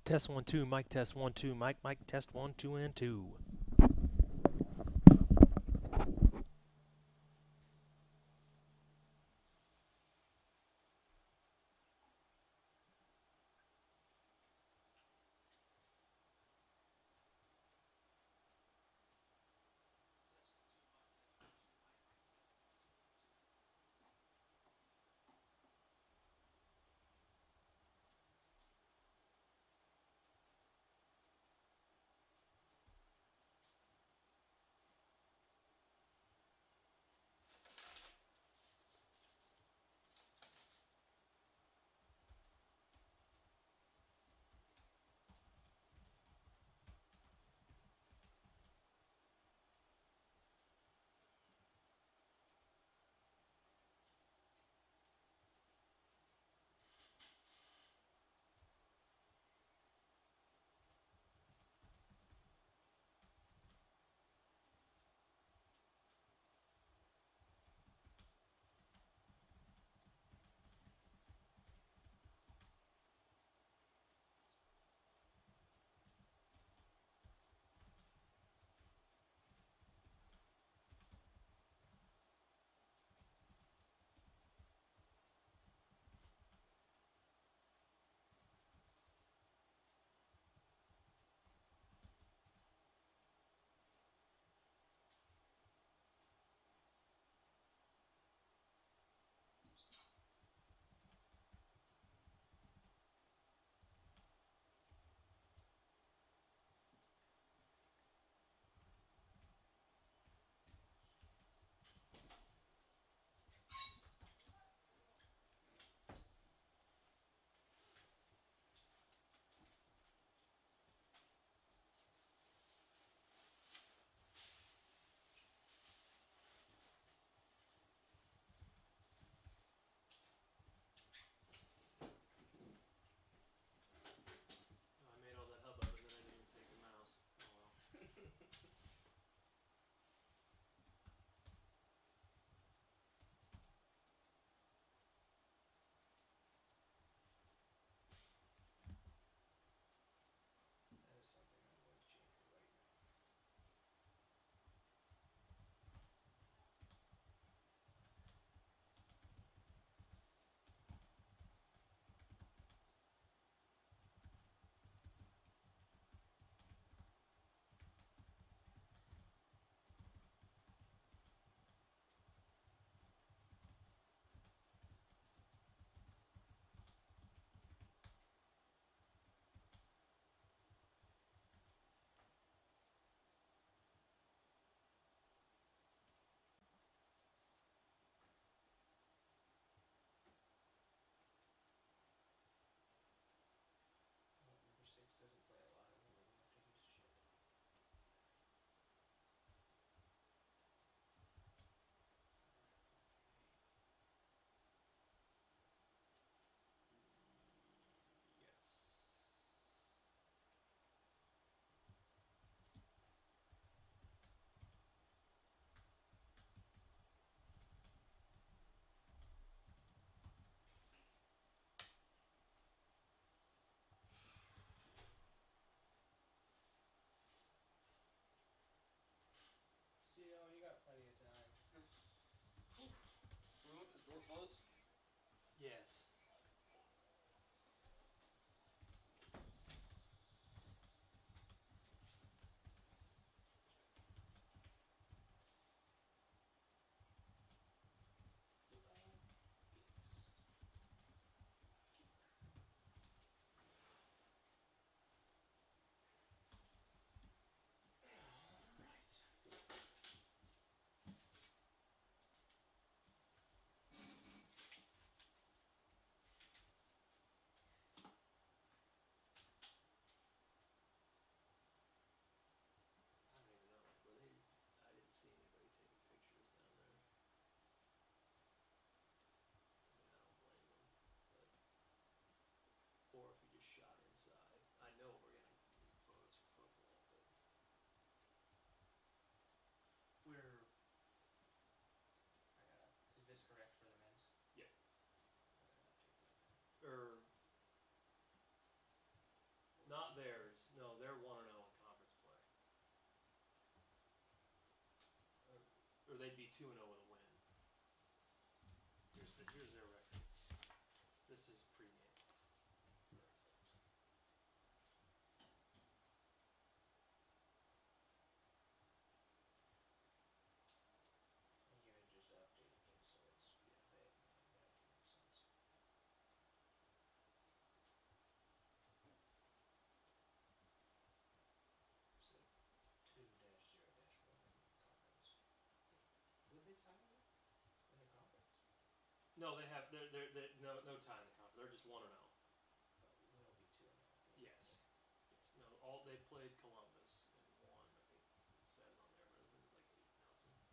Test 1 2, Mike test 1 2, Mike test 1 2 and 2. they'd be 2-0 with a win. Here's their record. This is pregame. You had just updated them, so it's that makes sense. So 2-0-1 conference. Would they tie it in the conference? No, they have they're no tie in the conference. They're just 1-0. But we'll be 2-0. Yes. Yes. No. All they played Columbus and won. I think it says on there, but it was like 8-0.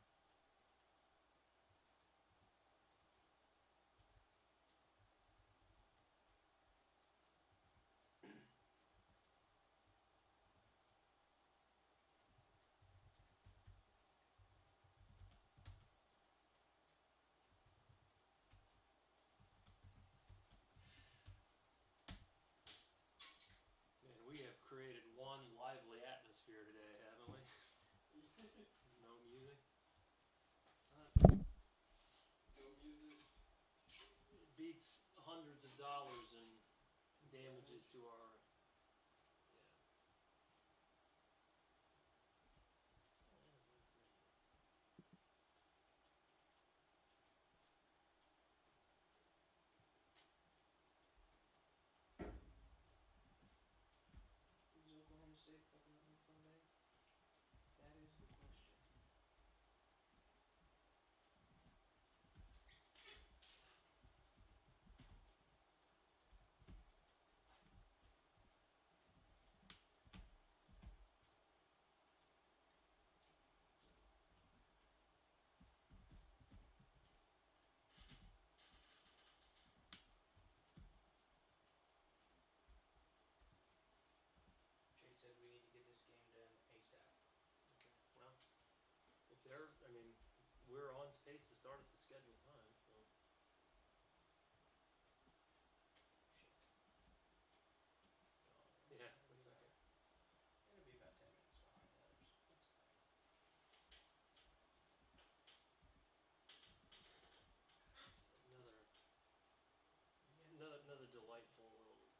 Man, we have created one lively atmosphere today, haven't we? No music. No music. It beats hundreds of dollars in damages to our. Yeah. Is Oklahoma State fucking up on Sunday? That is the question. Jay said we need to get this game done ASAP. Okay. Well, if they're, I mean, we're on pace to start at the scheduled time, so. Shit. Yeah. That's okay. It'll be about 10 minutes behind the others. That's fine. Another delightful little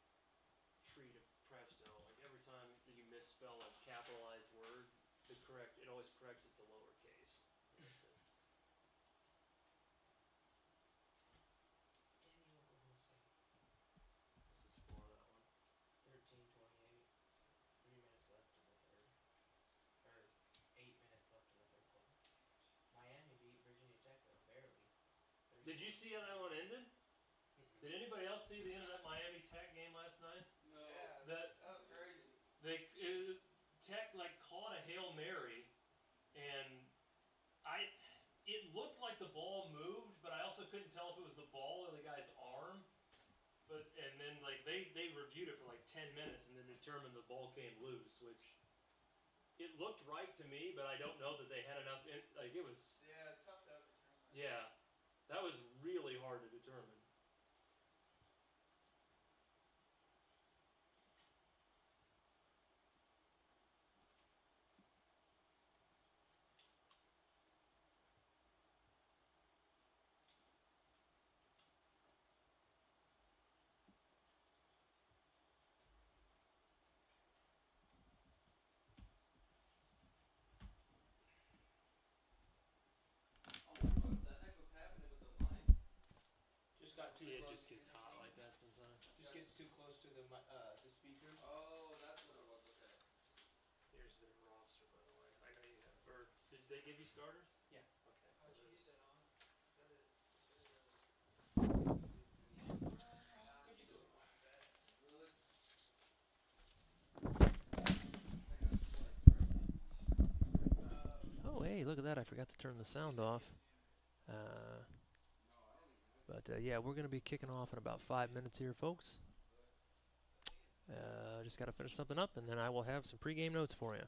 treat of presto. Like every time that you misspell a capitalized word, it always corrects it to lowercase. Damn you, Oklahoma State. What's the score on that one? 13-28. 3 minutes left in the third. Or 8 minutes left in the third quarter. Miami beat Virginia Tech though, barely. Did you see how that one ended? Did anybody else see the end of that Miami Tech game last night? No. Yeah, That was crazy. Tech like caught a Hail Mary, and it looked like the ball moved, but I also couldn't tell if it was the ball or the guy's arm. And then like they reviewed it for like 10 minutes and then determined the ball came loose, which it looked right to me, but I don't know that they had enough. Like it was. Yeah, it's tough to overturn that. Yeah, that was really hard to determine. Oh, what the heck was happening with the mic? Just got too It close. just gets hot like that sometimes. Just gets too close to the speaker. Oh, that's what it was. Okay. Here's their roster, by the way. I know you have. Or did they give you starters? Yeah. Okay. How'd you get that on? Is that it? Could you do it? Really? I got like DirecTVs. Oh, hey, look at that. I forgot to turn the sound off. No, I don't even have. But yeah, we're going to be kicking off in about 5 minutes here, folks. Just got to finish something up, and then I will have some pregame notes for you.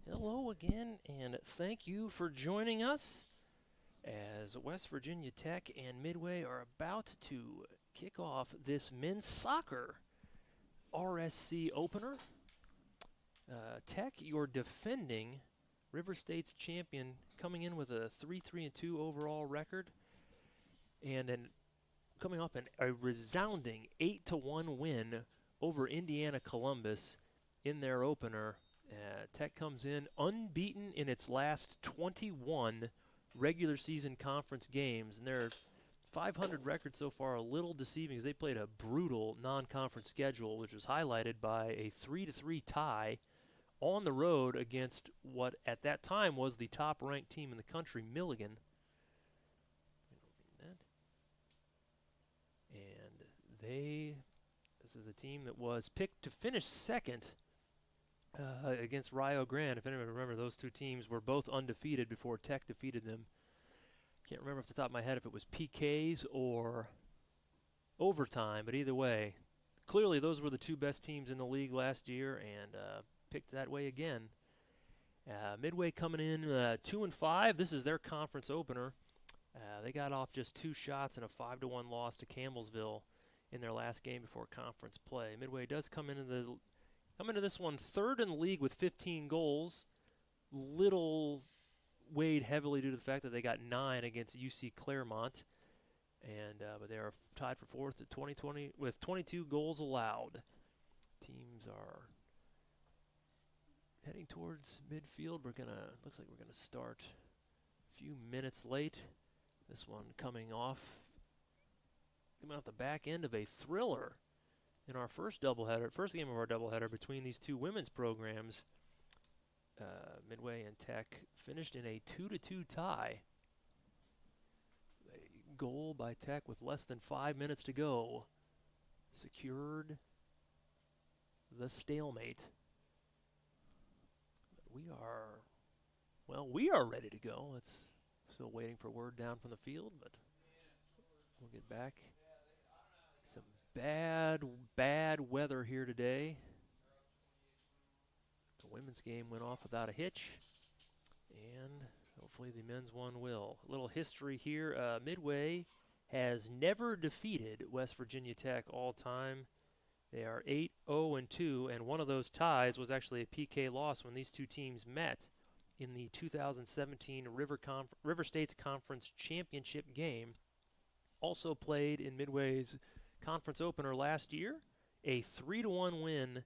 Hello again, and thank you for joining us as West Virginia Tech and Midway are about to kick off this men's soccer RSC opener. Tech, your defending River State's champion, coming in with a 3-3-2 overall record, and coming off a resounding 8-1 win over Indiana Columbus in their opener. Tech comes in unbeaten in its last 21 regular season conference games, and their 500 record so far a little deceiving, as they played a brutal non-conference schedule, which was highlighted by a 3-3 tie on the road against what at that time was the top-ranked team in the country, Milligan. And this is a team that was picked to finish second against Rio Grande. If anyone remember, those two teams were both undefeated before Tech defeated them. Can't remember off the top of my head if it was PKs or overtime, but either way, clearly those were the two best teams in the league last year, and picked that way again. Midway coming in 2-5. This is their conference opener. They got off just 2 shots and a 5-1 loss to Campbellsville in their last game before conference play. Midway does come into this one third in the league with 15 goals. Little weighed heavily due to the fact that they got 9 against UC Claremont, and but they are tied for fourth at 2020 with 22 goals allowed. Teams are heading towards midfield. Looks like we're gonna start a few minutes late. This one coming off the back end of a thriller in our first game of our doubleheader between these two women's programs. Midway and Tech finished in a 2-2 tie. A goal by Tech with less than 5 minutes to go secured the stalemate. We are ready to go. It's still waiting for word down from the field, but we'll get back. Some bad weather here today. The women's game went off without a hitch, and hopefully the men's one will. A little history here. Midway has never defeated West Virginia Tech all time. They are 8-0-2, and one of those ties was actually a PK loss when these two teams met in the 2017 River States Conference Championship game. Also played in Midway's conference opener last year, a 3-1 win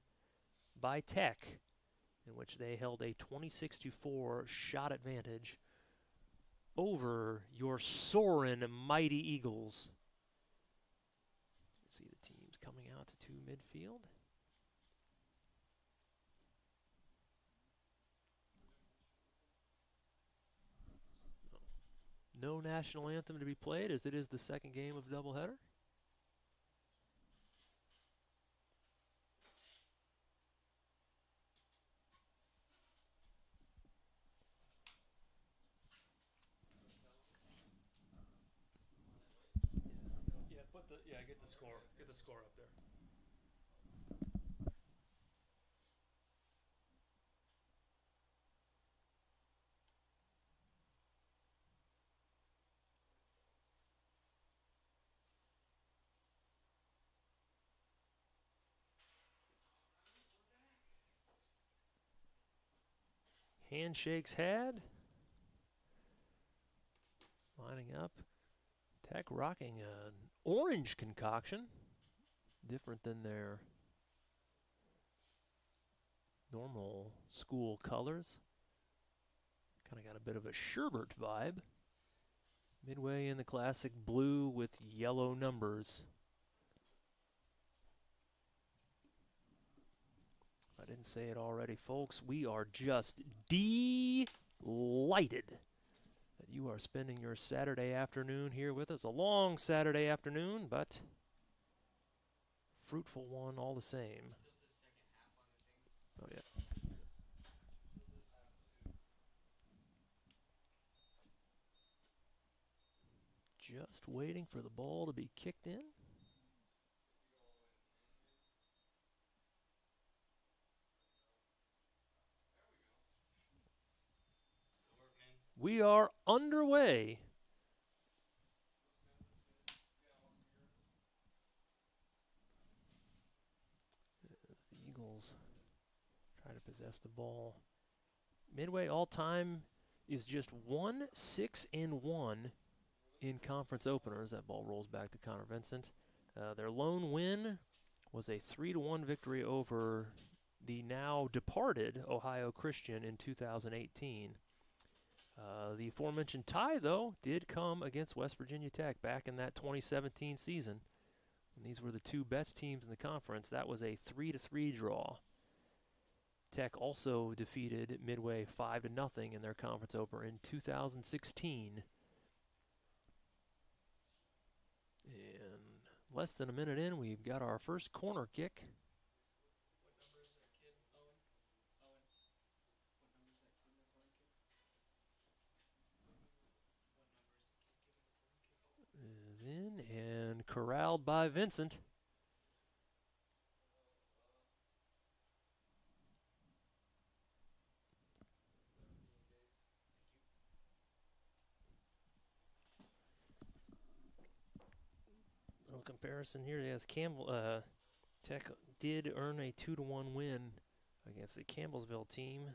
by Tech, in which they held a 26-4 shot advantage over your soaring mighty Eagles. You can see the teams coming out to midfield. No national anthem to be played, as it is the second game of the doubleheader. Get the score up there. Handshakes had. Lining up. Tech rocking an orange concoction. Different than their normal school colors. Kind of got a bit of a sherbet vibe. Midway in the classic blue with yellow numbers. If I didn't say it already, folks, we are just delighted that you are spending your Saturday afternoon here with us. A long Saturday afternoon, but fruitful one all the same. Oh, yeah. Just waiting for the ball to be kicked in. We are underway. As the Eagles try to possess the ball. Midway all-time is just 1-6-1 in conference openers. That ball rolls back to Connor Vincent. Their lone win was a 3-1 victory over the now departed Ohio Christian in 2018. The aforementioned tie, though, did come against West Virginia Tech back in that 2017 season. And these were the two best teams in the conference. That was a 3-3 draw. Tech also defeated Midway 5-0 in their conference opener in 2016. And less than a minute in, we've got our first corner kick. What number is that kid, Owen? Owen. What number is that kid in the corner kick? What number is the kid kicking the corner kick? Is in and corralled by Vincent. Little comparison here. Yes, Campbell Tech did earn a 2-1 win against the Campbellsville team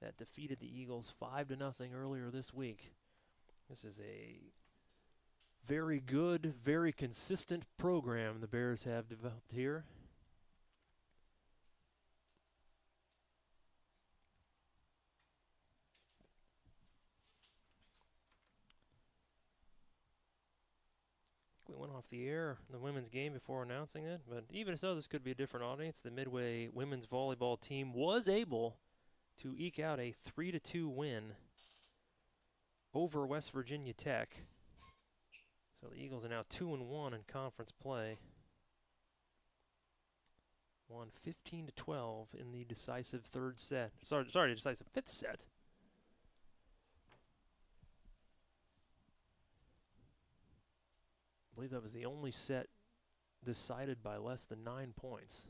that defeated the Eagles 5-0 earlier this week. This is a very good, very consistent program the Bears have developed here. We went off the air the women's game before announcing it, but even so, this could be a different audience. The Midway women's volleyball team was able to eke out a 3-2 win over West Virginia Tech. So the Eagles are now 2-1 in conference play. Won 15-12 in the decisive third set. Sorry, decisive fifth set. I believe that was the only set decided by less than 9 points.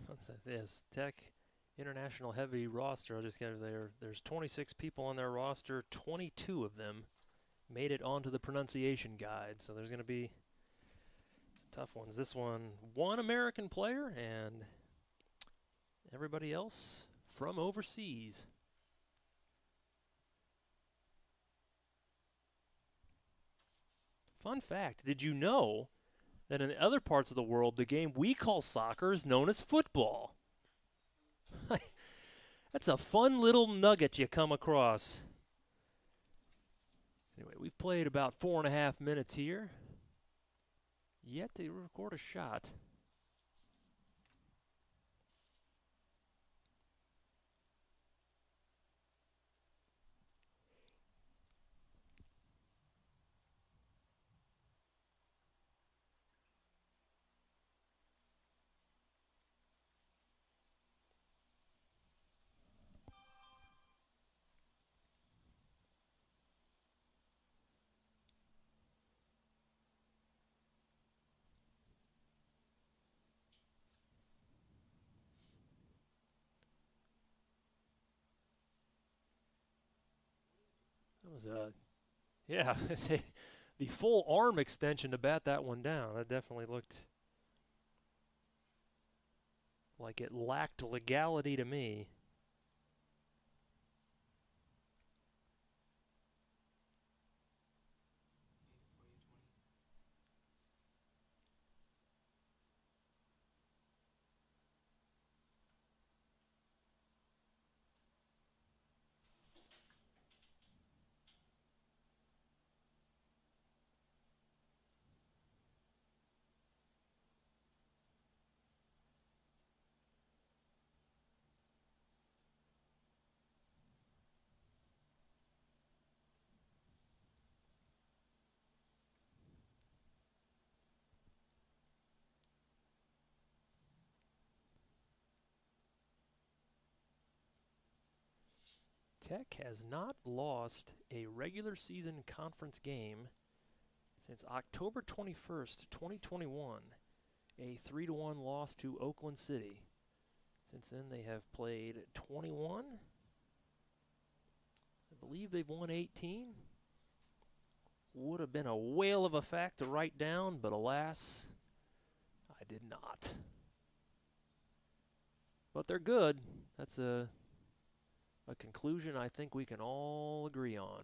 Looks like this Tech international heavy roster. I'll just get it there. There's 26 people on their roster. 22 of them made it onto the pronunciation guide. So there's going to be some tough ones. This one American player, and everybody else from overseas. Fun fact, did you know that in other parts of the world, the game we call soccer is known as football? That's a fun little nugget you come across. Anyway, we've played about 4.5 minutes here. Yet to record a shot. That was yeah, it's the full arm extension to bat that one down. That definitely looked like it lacked legality to me. Tech has not lost a regular season conference game since October 21st, 2021, a 3-1 loss to Oakland City. Since then, they have played 21. I believe they've won 18. Would have been a whale of a fact to write down, but alas, I did not. But they're good. That's a conclusion I think we can all agree on.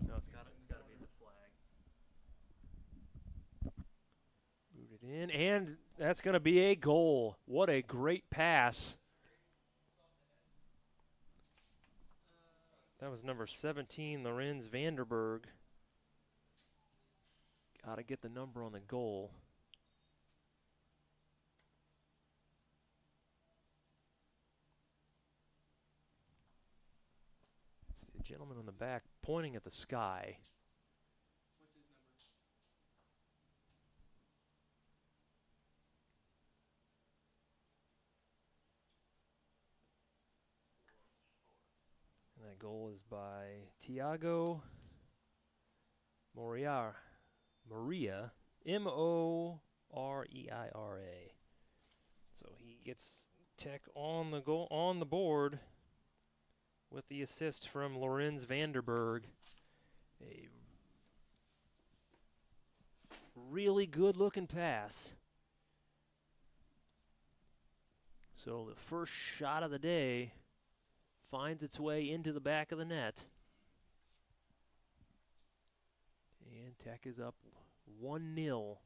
No, it's got to be the flag. Booted in, and that's going to be a goal. What a great pass. That was number 17, Lorenz Vanderberg. Got to get the number on the goal. It's the gentleman on the back pointing at the sky. What's his number? And that goal is by Tiago Moreira, Moreira. So he gets Tech on the goal, on the board with the assist from Lorenz Vanderberg. A really good looking pass. So the first shot of the day finds its way into the back of the net. And Tech is up 1-0.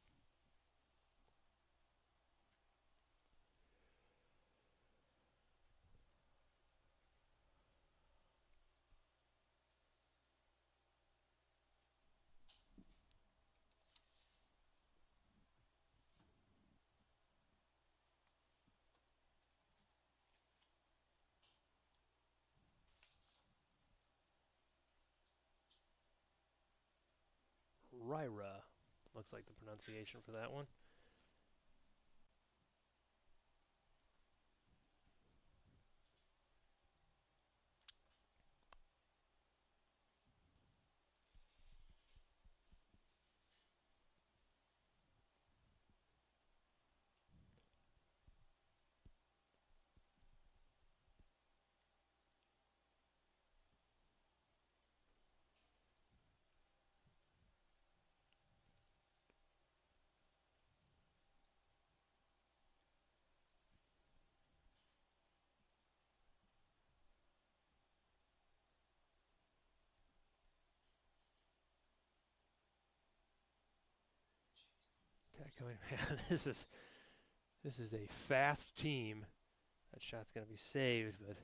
Ryra, looks like the pronunciation for that one. Tech coming, man, this is a fast team. That shot's going to be saved, but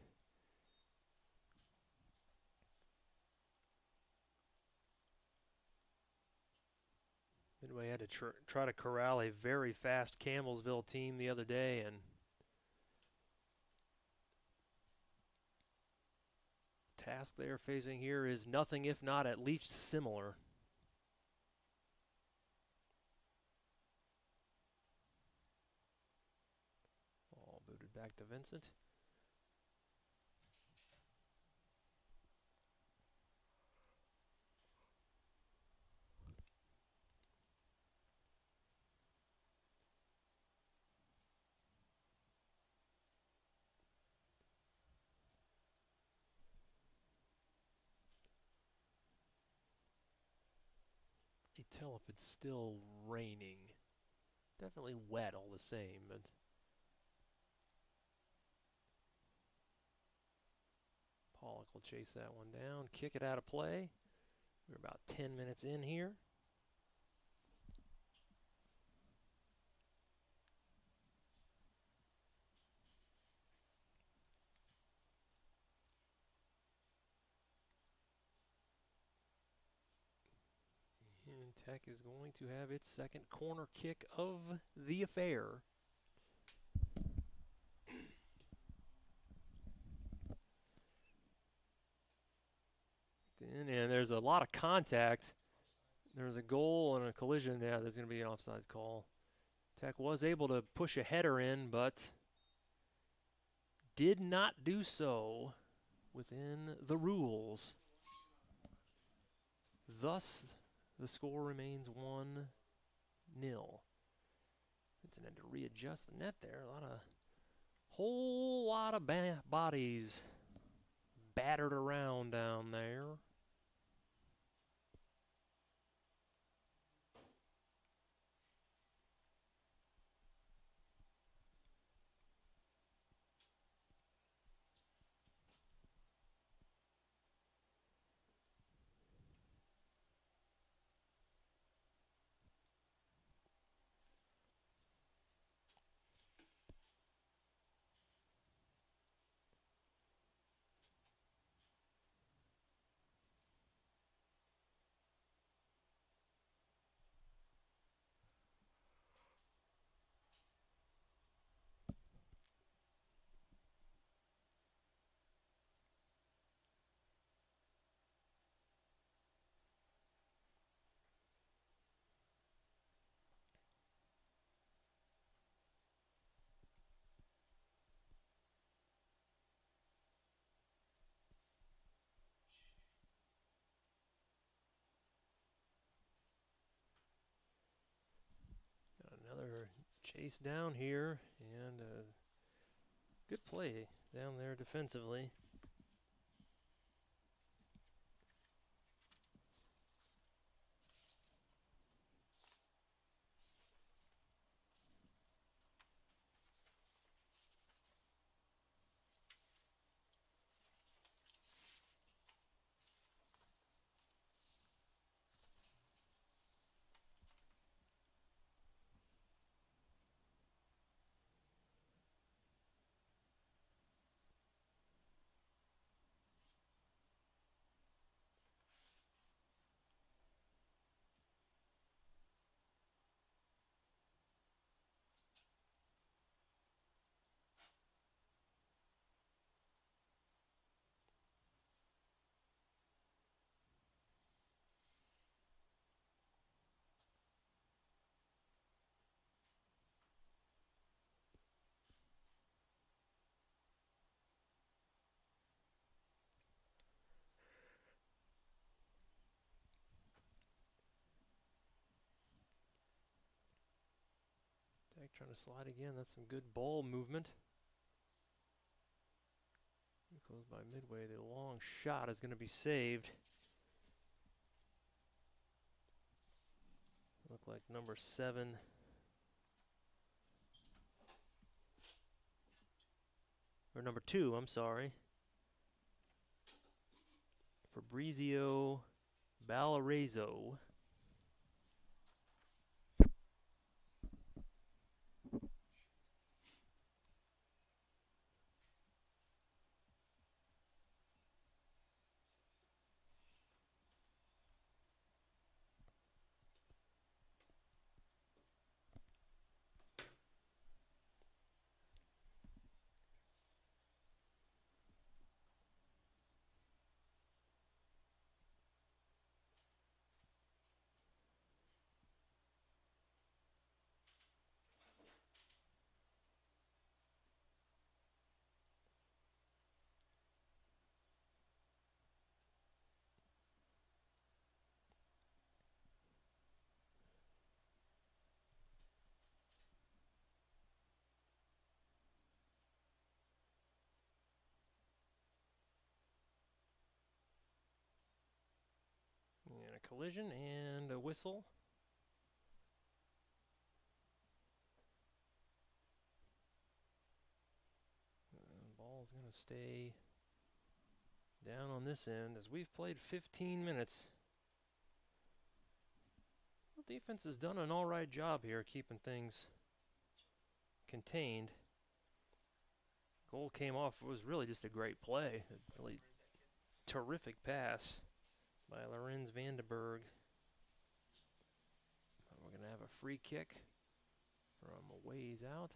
Midway had to try to corral a very fast Campbellsville team the other day, and task they are facing here is nothing if not at least similar. All booted back to Vincent. tell if it's still raining. Definitely wet all the same, but Pollock will chase that one down, kick it out of play. We're about 10 minutes in here. And Tech is going to have its second corner kick of the affair. And there's a lot of contact. There's a goal and a collision. Yeah, there's going to be an offsides call. Tech was able to push a header in, but did not do so within the rules. Thus, the score remains 1-0. It's an end to readjust the net there. Whole lot of bodies battered around down there. Got another chase down here, and good play down there defensively. Tech trying to slide again. That's some good ball movement. Closed by Midway. The long shot is going to be saved. Look like number 7. Or number 2, I'm sorry. Fabrizio Ballarezo. And a collision and a whistle. going to stay down on this end as we've played 15 minutes. The defense has done an all right job here keeping things contained. Goal came off. It was really just a great play. A really terrific pass by Lorenz Vandenberg. We're going to have a free kick from a ways out.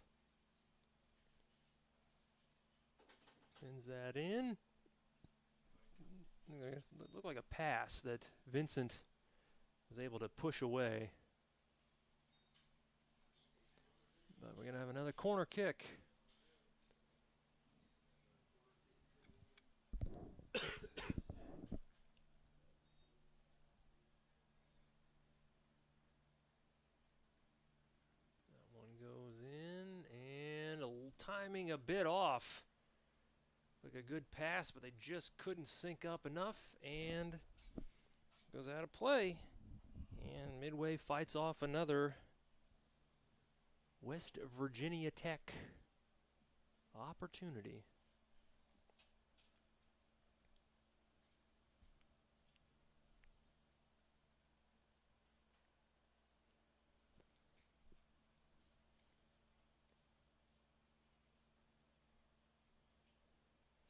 Sends that in. It looked like a pass that Vincent was able to push away. But we're going to have another corner kick. That one goes in, and timing a bit off. Like a good pass, but they just couldn't sync up enough, and goes out of play. And Midway fights off another West Virginia Tech opportunity.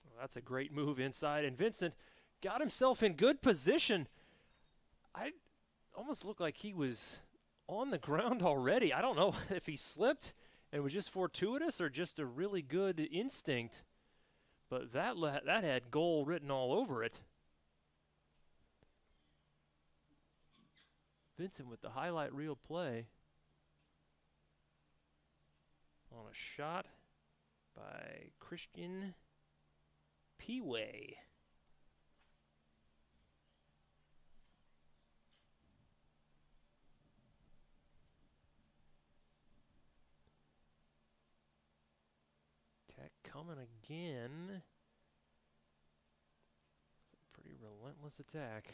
Well, that's a great move inside, and Vincent got himself in good position. I almost looked like he was on the ground already. I don't know if he slipped and was just fortuitous or just a really good instinct, but that had goal written all over it. Vincent with the highlight reel play on a shot by Christian Midway. Tech coming again. It's a pretty relentless attack.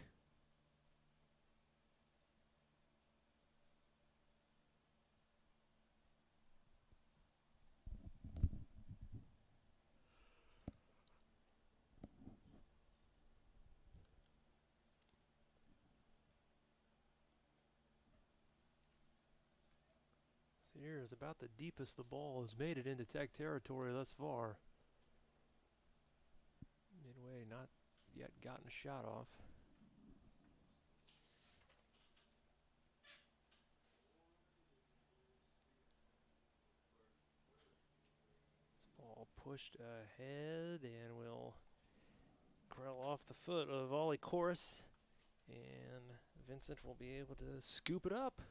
Here is about the deepest the ball has made it into Tech territory thus far. Midway not yet gotten a shot off. This ball pushed ahead and will crawl off the foot of Ollie Chorus, and Vincent will be able to scoop it up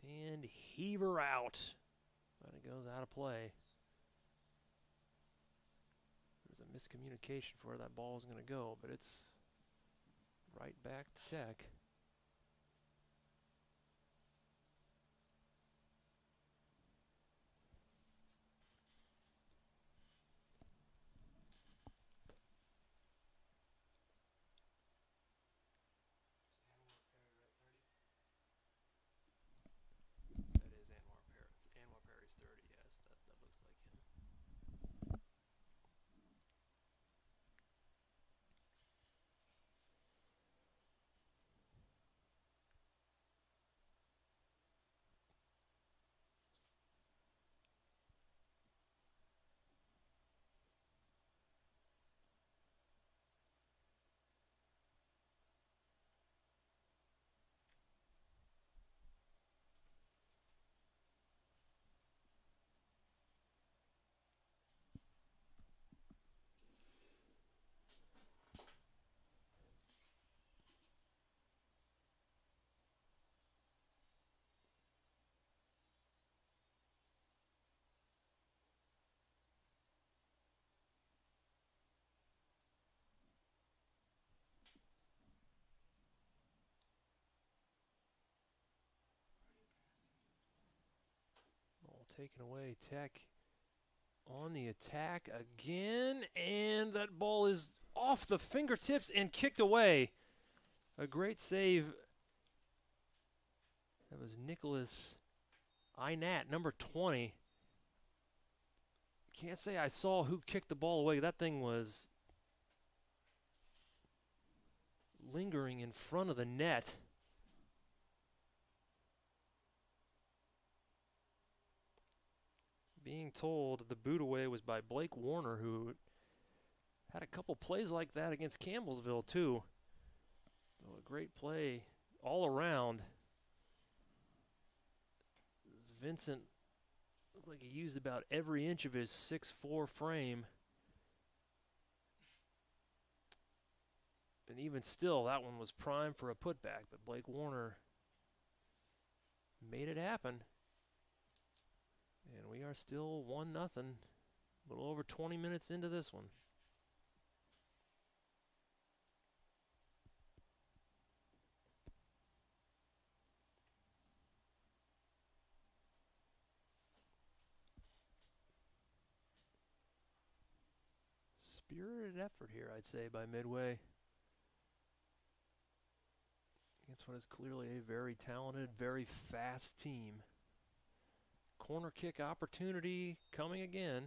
and heave her out, but it goes out of play. There's a miscommunication for where that ball is going to go, but it's right back to Tech. Taken away. Tech on the attack again, and that ball is off the fingertips and kicked away. A great save. That was Nicholas Inat, number 20. Can't say I saw who kicked the ball away. That thing was lingering in front of the net. Being told the boot away was by Blake Warner, who had a couple plays like that against Campbellsville, too. So a great play all around. Vincent looked like he used about every inch of his 6'4" frame. And even still, that one was primed for a putback, but Blake Warner made it happen. And we are still 1-0, a little over 20 minutes into this one. Spirited effort here, I'd say, by Midway. Against what is clearly a very talented, very fast team. Corner kick opportunity coming again.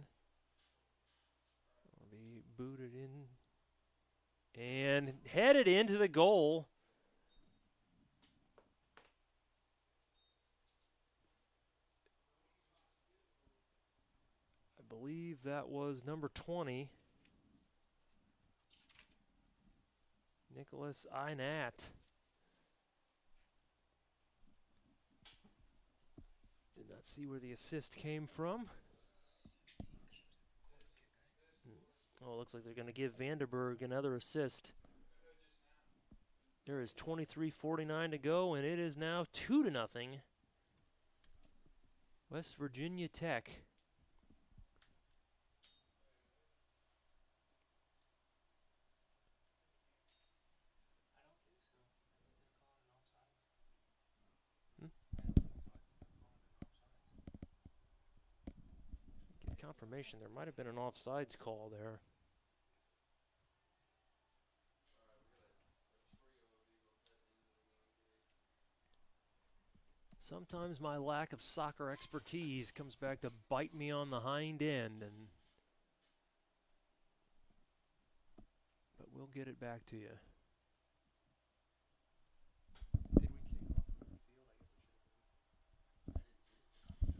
Will be booted in and headed into the goal. I believe that was number 20. Nicholas Inat. Did not see where the assist came from. Oh, it looks like they're going to give Vanderburg another assist. There is 23:49 to go, and it is now 2-0. West Virginia Tech. Get confirmation. There might have been an offsides call there. Sometimes my lack of soccer expertise comes back to bite me on the hind end, but we'll get it back to you. Did we kick off from the field?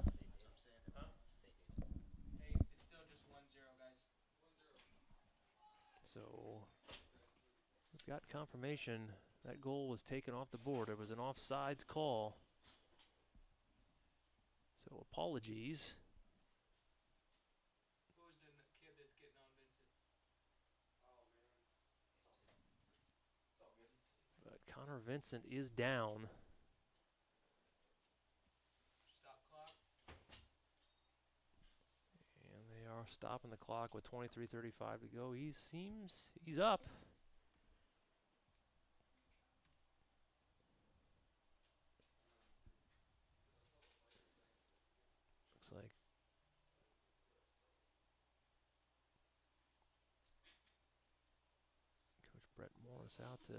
I guess it should have been. Hey, it's still just 1-0, guys. 1-0. So we've got confirmation that goal was taken off the board. It was an offsides call. So apologies. Who's the kid that's getting on Vincent? Oh, man. It's all good. But Connor Vincent is down. Stop clock. And they are stopping the clock with 23:35 to go. He's up. Looks like Coach Brett Morris out to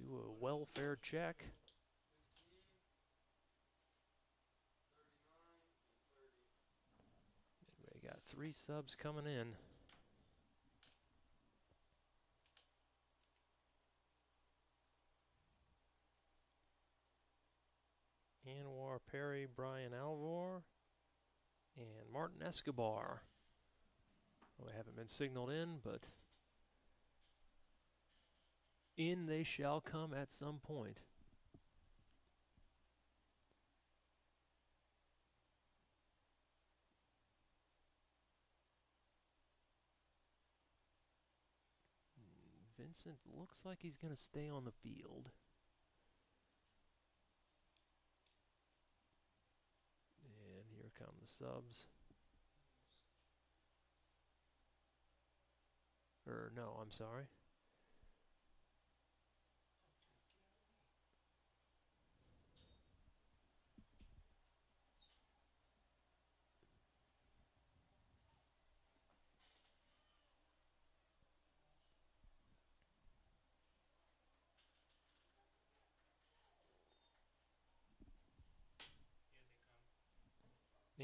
do a welfare check. Midway got 3 subs coming in. Anwar Perry, Brian Alvor, and Martin Escobar. Well, they haven't been signaled in, but in they shall come at some point. Vincent looks like he's going to stay on the field. And here come the subs. No, I'm sorry.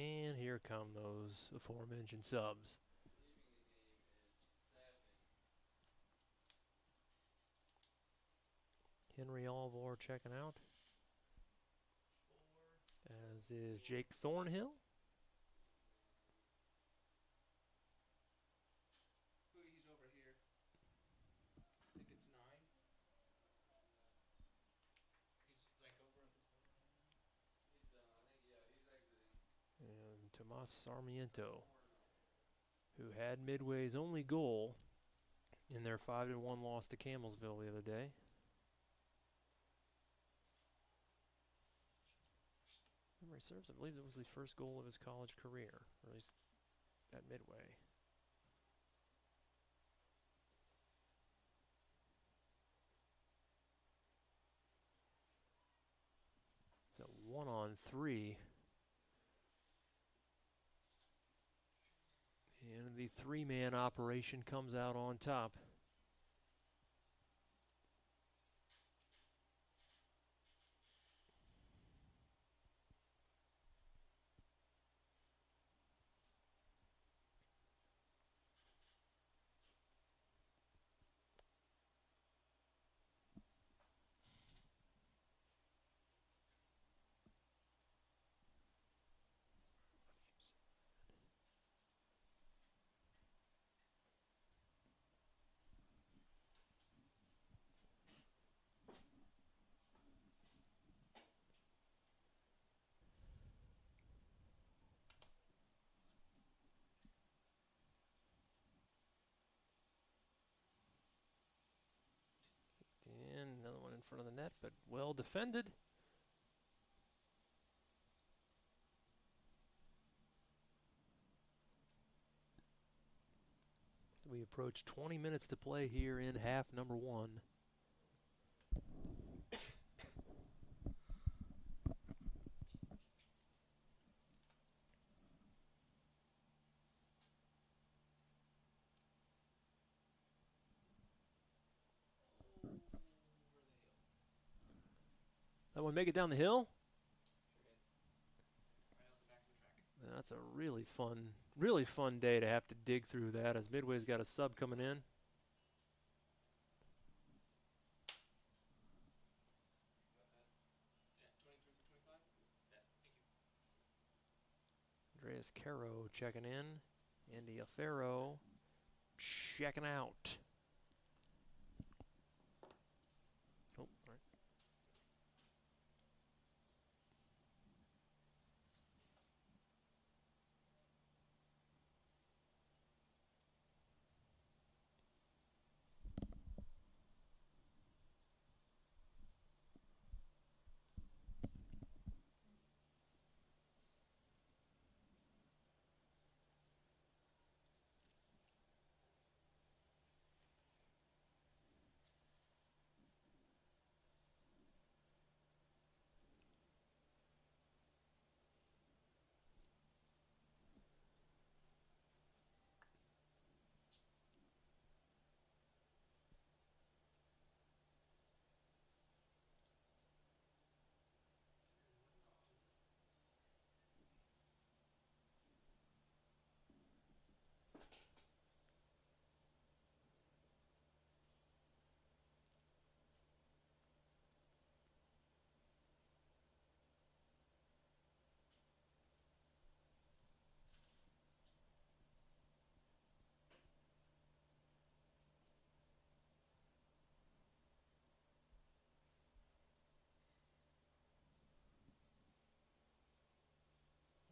And here come those aforementioned subs. Henry Alvor checking out, as is Jake Thornhill. He's over here. I think it's 9. He's like over at the corner. And Tomas Sarmiento, who had Midway's only goal in their 5-1 loss to Campbellsville the other day. Memory serves, I believe it was the first goal of his college career, or at least at Midway. It's a 1-on-3. And the 3-man operation comes out on top. And another one in front of the net, but well defended. We approach 20 minutes to play here in half number 1. That one make it down the hill? Right out the back of the track. That's a really fun day to have to dig through that, as Midway's got a sub coming in. Yeah, 23 for 25. Yeah, thank you. Andreas Caro checking in. Andy Alfaro checking out. Oh, all right.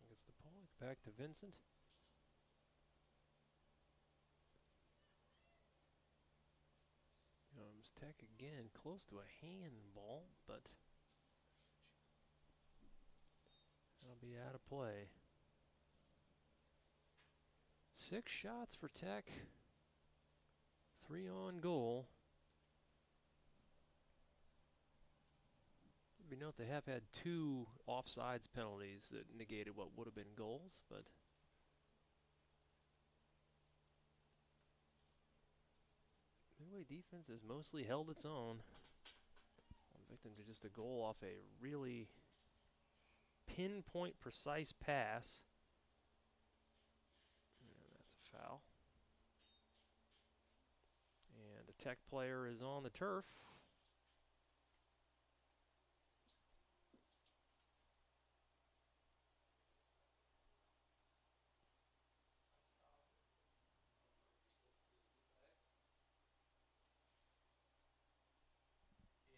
Gets the Pollock back to Vincent. Comes Tech again, close to a handball, but that'll be out of play. 6 shots for Tech, 3 on goal. We note they have had 2 offsides penalties that negated what would have been goals, but Midway defense has mostly held its own. One victim to just a goal off a really pinpoint precise pass Foul. And the Tech player is on the turf.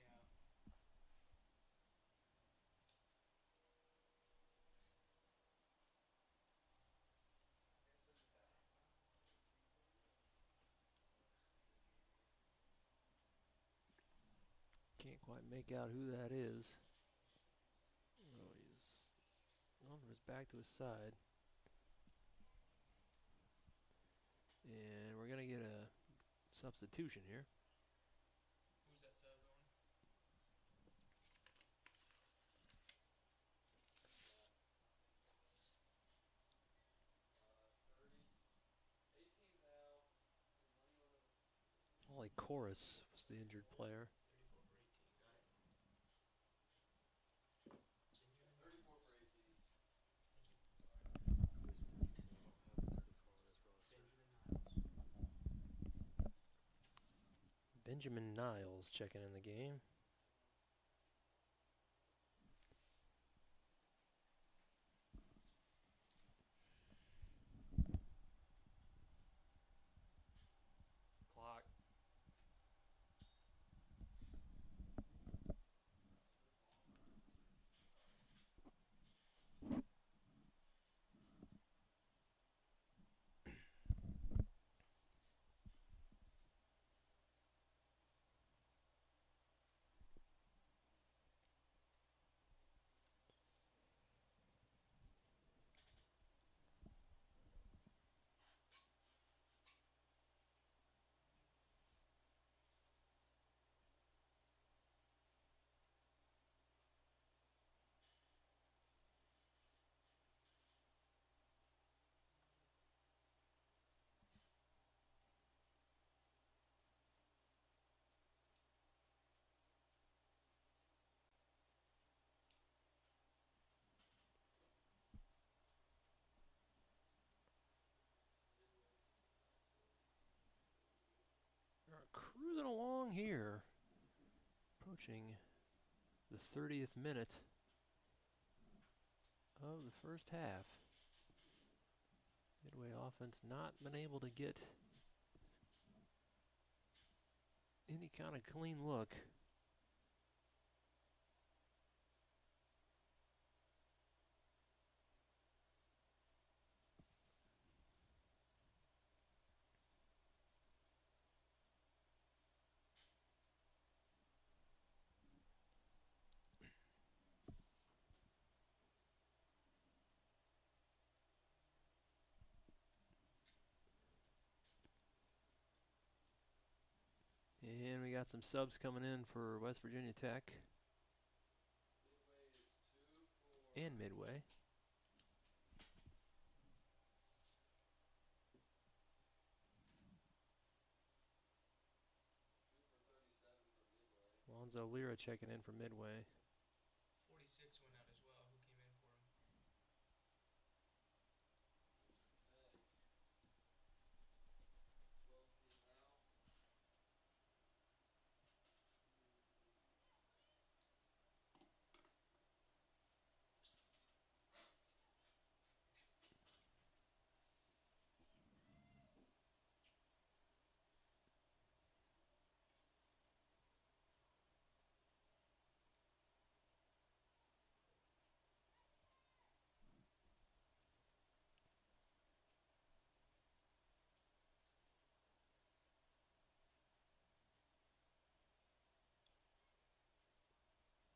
Yeah. Can't quite make out who that is. Oh, he's on from his back to his side. And we're going to get a substitution here. Who's that sub on? Ollie Chorus was the injured player. 34 for 18. Got it. Benjamin. 34 for 18. Benjamin Niles. Benjamin Niles checking in the game. Clock. Cruising along here, approaching the 30th minute of the first half. Midway offense not been able to get any kind of clean look. And we got some subs coming in for West Virginia Tech and Midway. Lonzo Lira checking in for Midway. 46 went out as well. Who came in for him?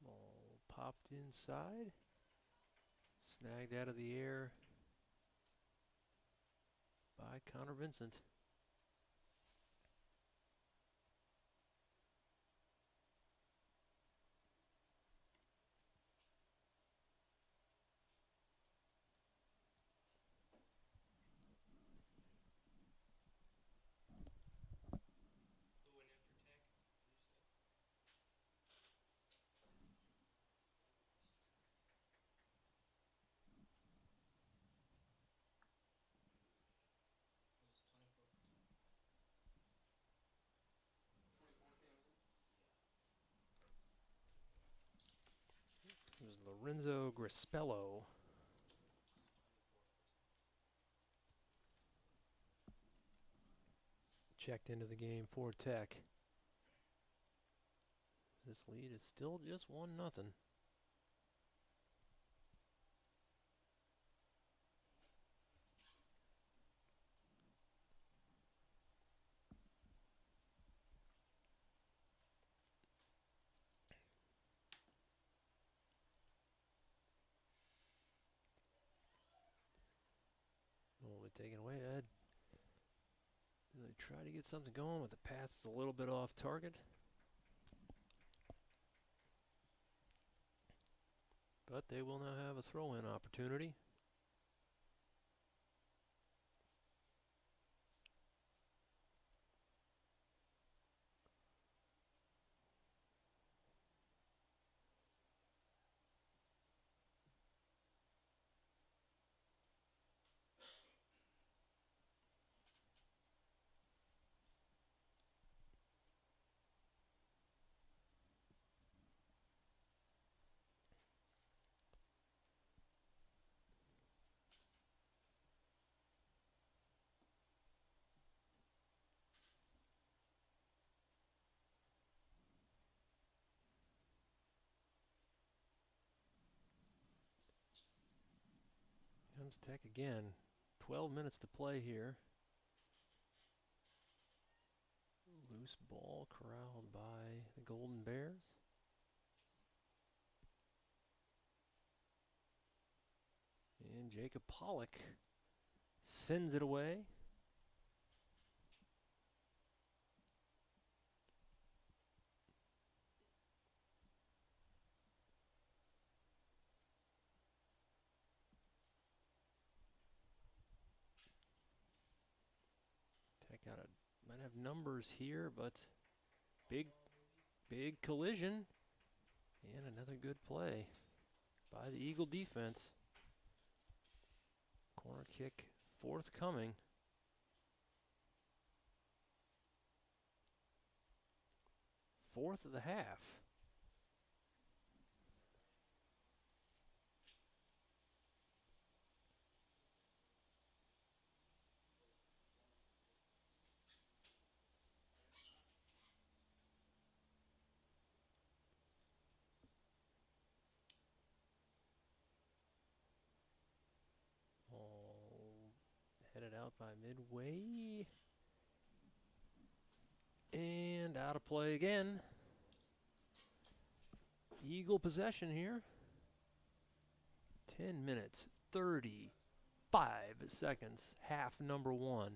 Ball popped inside. Snagged out of the air by Connor Vincent. Who went in for Tech? You said. is Lorenzo Grispello. Checked into the game for Tech. This lead is still just 1-0. Will be taken away, Ed. Really try to get something going with the pass. It's a little bit off target. But they will now have a throw-in opportunity. Comes Tech again. 12 minutes to play here. Loose ball corralled by the Golden Bears. And Jacob Pollock sends it away. Tech might have numbers here, but big collision. And another good play by the Eagle defense. Corner kick forthcoming. Fourth of the half. Headed out by Midway. And out of play again. Eagle possession here. 10 minutes, 35 seconds, half number 1.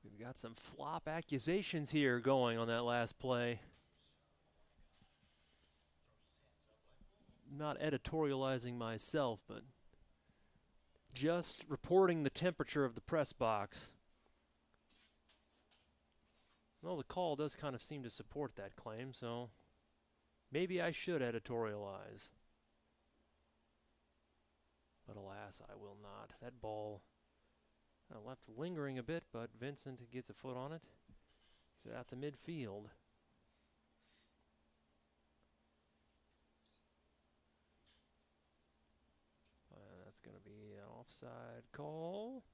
We've got some flop accusations here going on that last play. Not editorializing myself, but just reporting the temperature of the press box. Well, the call does kind of seem to support that claim, so maybe I should editorialize. But alas, I will not. That ball left lingering a bit, but Vincent gets a foot on it. Gets it out to midfield. That's going to be an offside call.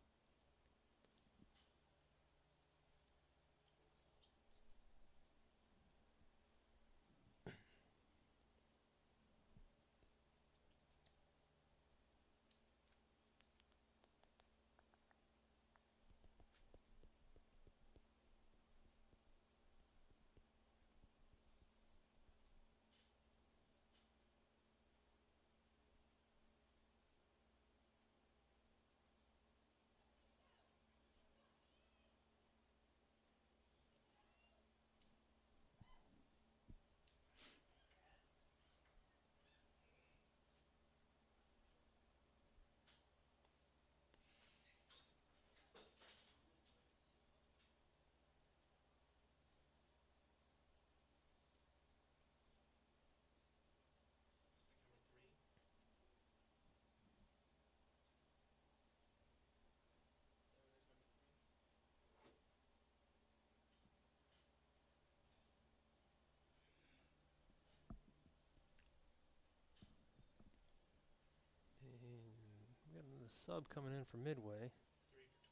We got the sub coming in for Midway. 3 for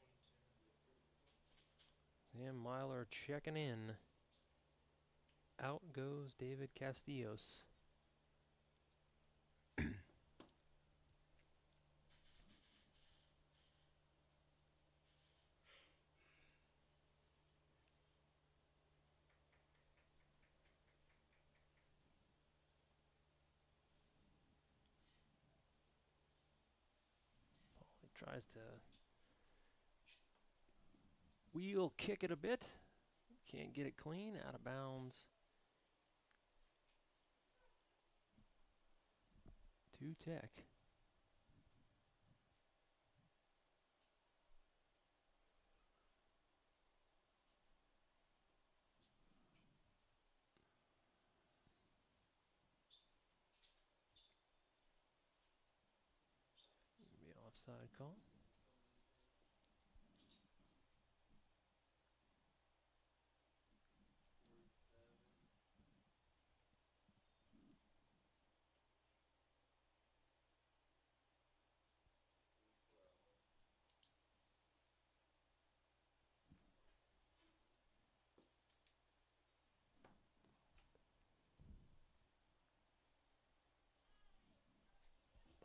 22. Sam Myler checking in. Out goes David Castillos. He tries to wheel kick it a bit. Can't get it clean. Out of bounds. To Tech. Be offside call.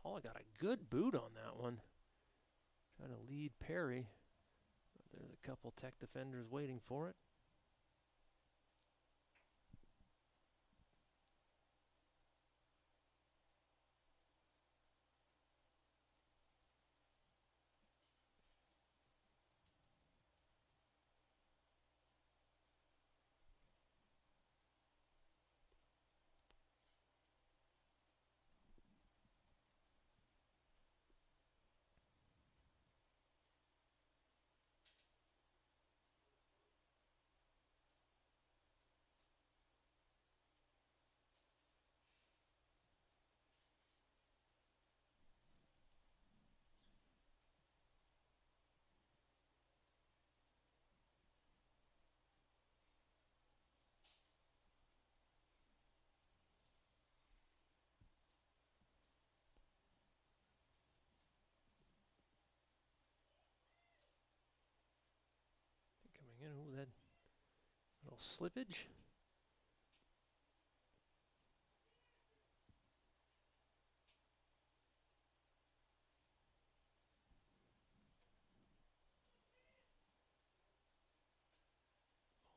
Paula got a good boot on that one. Trying to lead Perry. But there's a couple Tech defenders waiting for it. Coming in, ooh, that little slippage.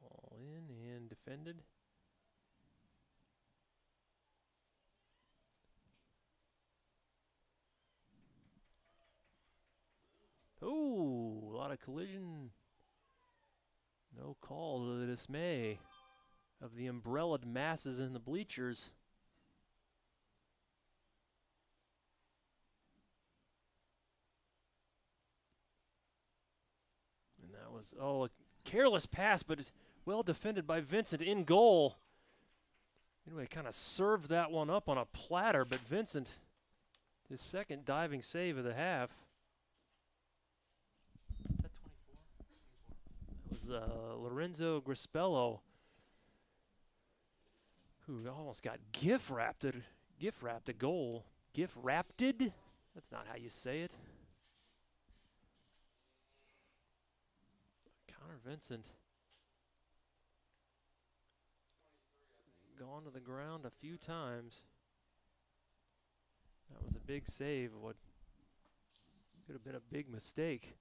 All in and defended. Ooh, a lot of collision. No call to the dismay of the umbrellaed masses in the bleachers. And that was, a careless pass, but well defended by Vincent in goal. Anyway, kind of served that one up on a platter, but Vincent, his second diving save of the half. Is that 24? That was Lorenzo Grispello, who almost got gift-wrapped a goal. Gift-wrapped? That's not how you say it. Connor Vincent gone to the ground a few times. That was a big save. What could have been a big mistake.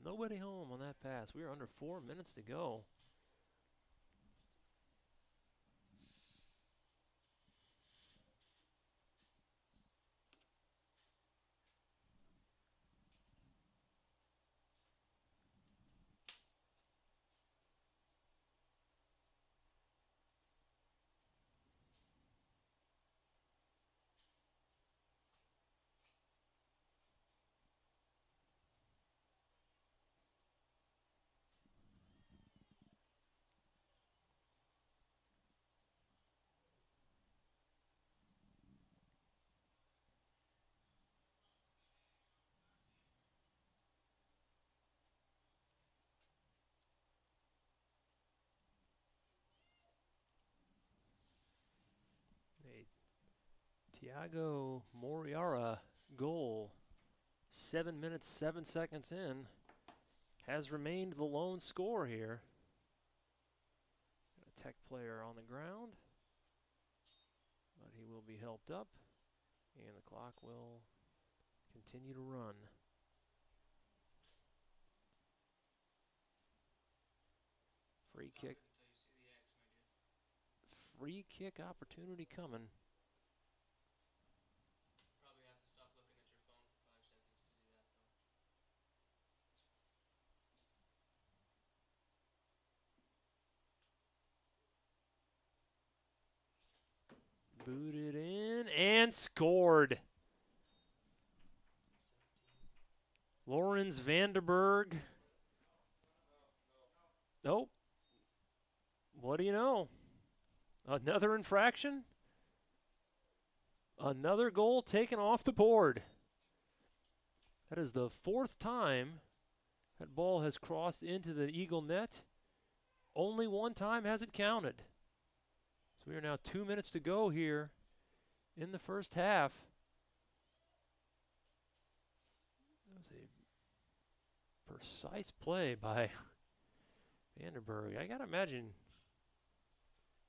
Nobody home on that pass. We are under 4 minutes to go. Tiago Moriara goal, 7 minutes, 7 seconds in, has remained the lone scorer here. Got a Tech player on the ground, but he will be helped up, and the clock will continue to run. Free kick. Free kick opportunity coming. Probably have to stop looking at your phone for 5 seconds to do that, though. Booted in and scored. Lorenz Vanderberg. Oh, what do you know? Another infraction. Another goal taken off the board. That is the 4th time that ball has crossed into the Eagle net. Only 1 time has it counted. So we are now 2 minutes to go here in the first half. That was a precise play by Vanderberg. I got to imagine,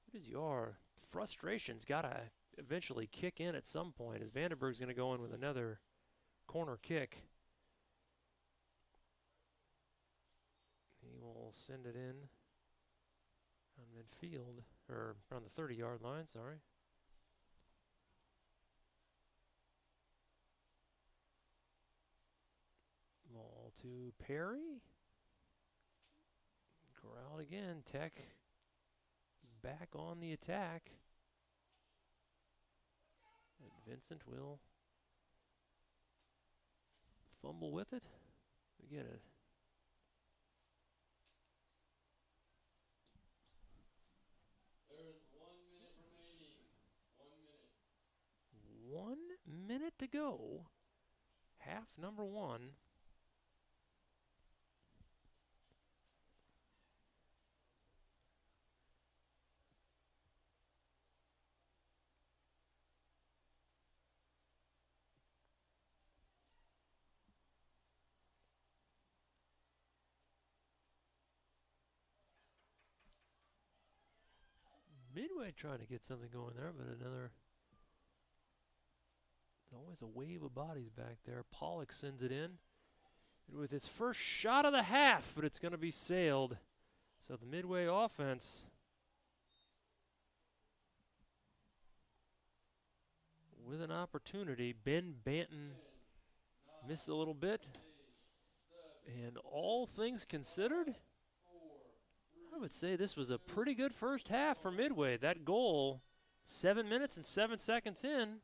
what is your frustration's got to eventually kick in at some point, as Vanderberg's going to go in with another corner kick. He will send it in on midfield, or on the 30-yard line, sorry. Ball to Perry. Corralled again. Tech back on the attack. And Vincent will fumble with it. We get it. There is 1 minute remaining. 1 minute. 1 minute to go. Half number 1. Midway trying to get something going there, but another. There's always a wave of bodies back there. Pollock sends it in with its first shot of the half, but it's going to be sailed. So the Midway offense with an opportunity. Ben Banton missed a little bit. And all things considered, I would say this was a pretty good first half for Midway. That goal, 7 minutes and 7 seconds in.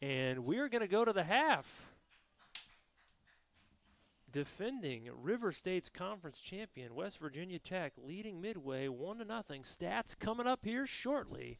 And we're going to go to the half. Defending River State's conference champion, West Virginia Tech, leading Midway 1-0. Stats coming up here shortly.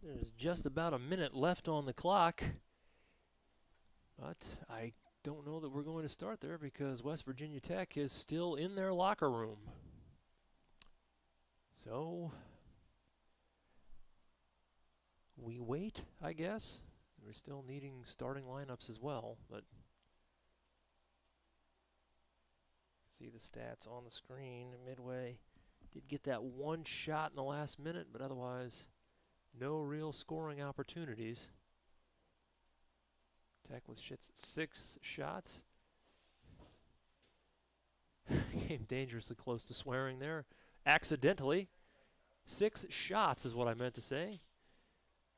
There's just about a minute left on the clock. But I don't know that we're going to start there because West Virginia Tech is still in their locker room. So we wait, I guess. We're still needing starting lineups as well, but see the stats on the screen. Midway did get that one shot in the last minute, but otherwise no real scoring opportunities. Tech with 6 shots. Came dangerously close to swearing there. Accidentally. 6 shots is what I meant to say.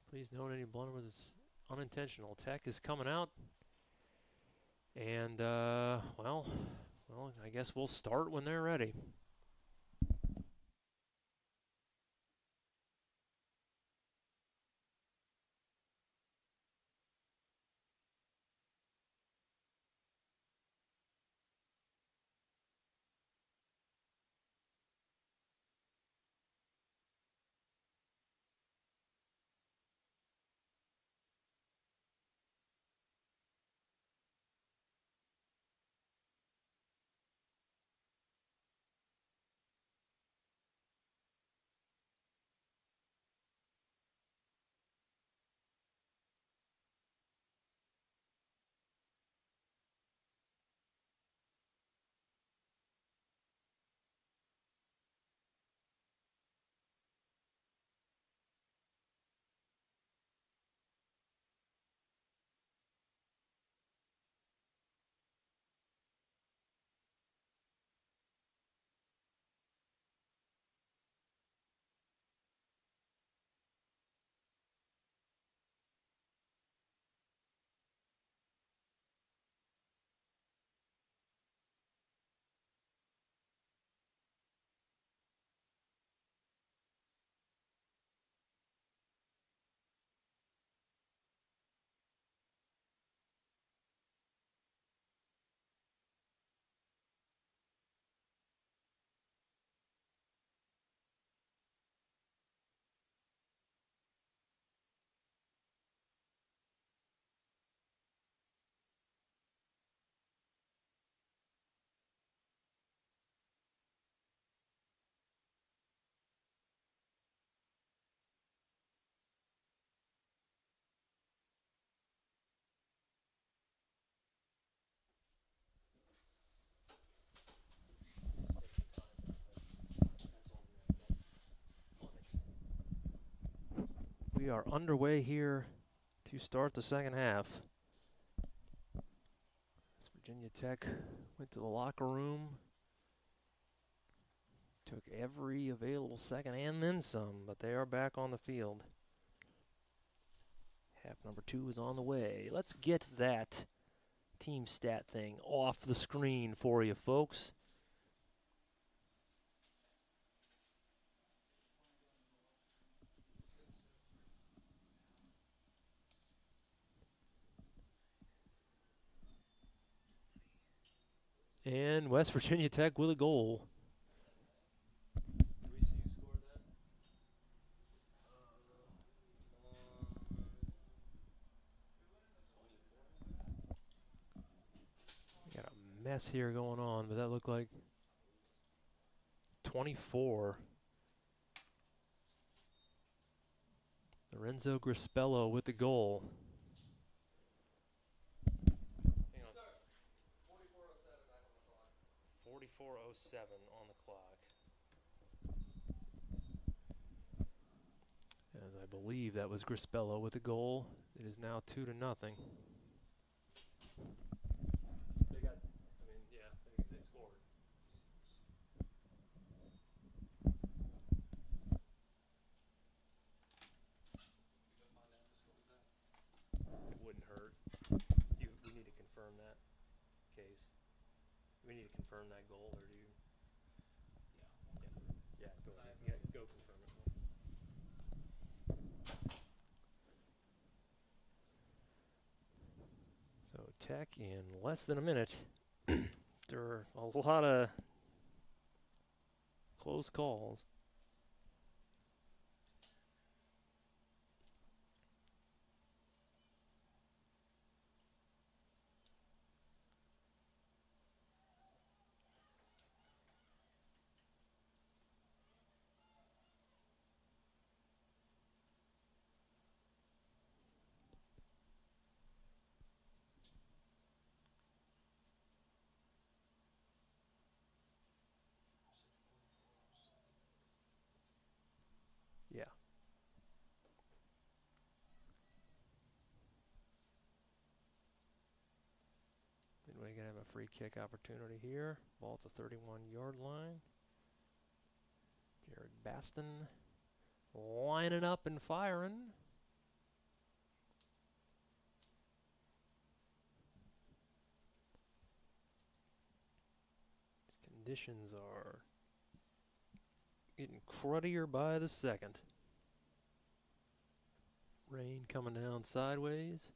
Please note any blunder was unintentional. Tech is coming out. And, well, I guess we'll start when they're ready. We are underway here to start the second half. West Virginia Tech went to the locker room, took every available second and then some, but they are back on the field. Half number 2 is on the way. Let's get that team stat thing off the screen for you folks. And West Virginia Tech with a goal. Do we see who scored that? We got a mess here going on, but that looked like 24. Lorenzo Grispello with the goal. Hang on. 44:07 on the clock. As I believe that was Grispello with the goal. It is now 2-0. They got, I mean, yeah, they scored. It wouldn't hurt. We need to confirm that case. We need to confirm that goal, or do you? Yeah, go ahead. Yeah, go confirm it. So Tech in less than a minute. There are a lot of close calls. free kick opportunity here. Ball at the 31-yard line. Jared Baston lining up and firing. These conditions are getting cruddier by the second. Rain coming down sideways.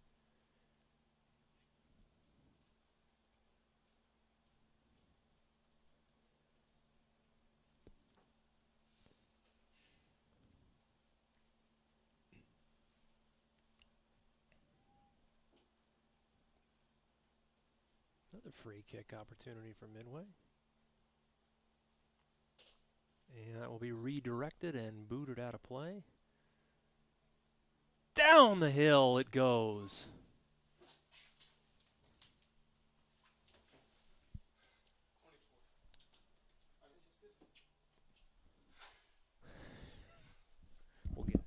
Another free kick opportunity for Midway. And that will be redirected and booted out of play. Down the hill it goes. We'll get it.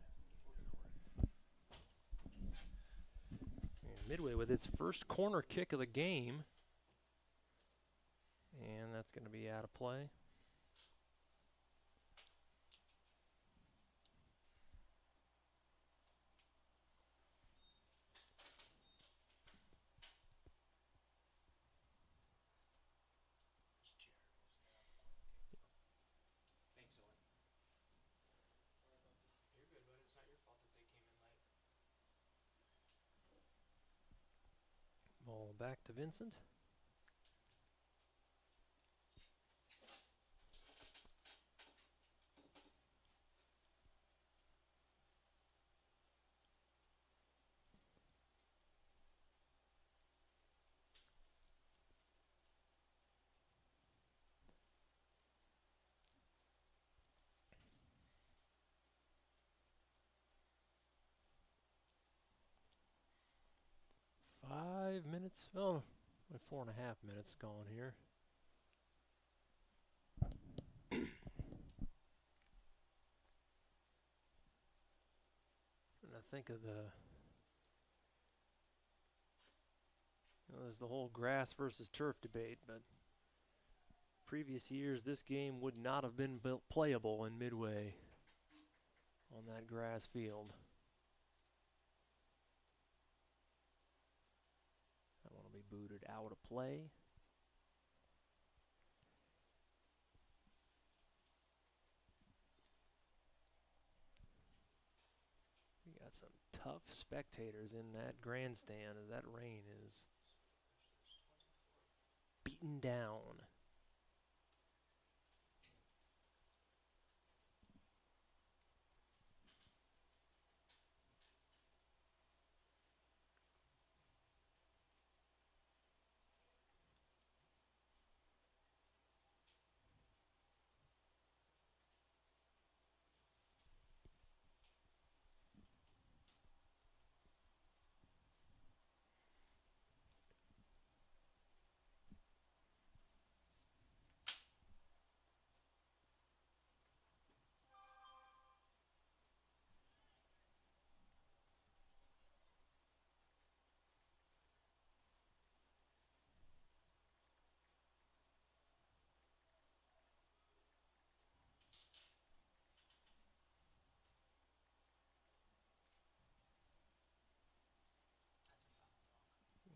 And Midway with its first corner kick of the game. And that's going to be out of play. Thanks, Owen. You're good, but it's not your fault that they came in late. Ball back to Vincent. Minutes, oh, 4.5 minutes gone here. Trying to think of there's the whole grass versus turf debate, but previous years this game would not have been playable in Midway on that grass field. Be booted out of play. We got some tough spectators in that grandstand as that rain is beaten down.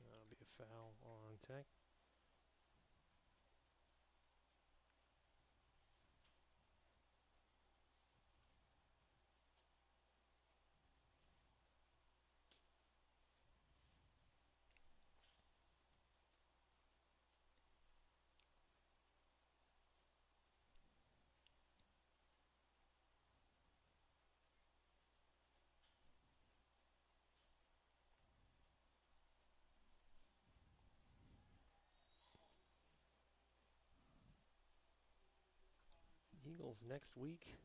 That'll be a foul on Tech. Eagles next week.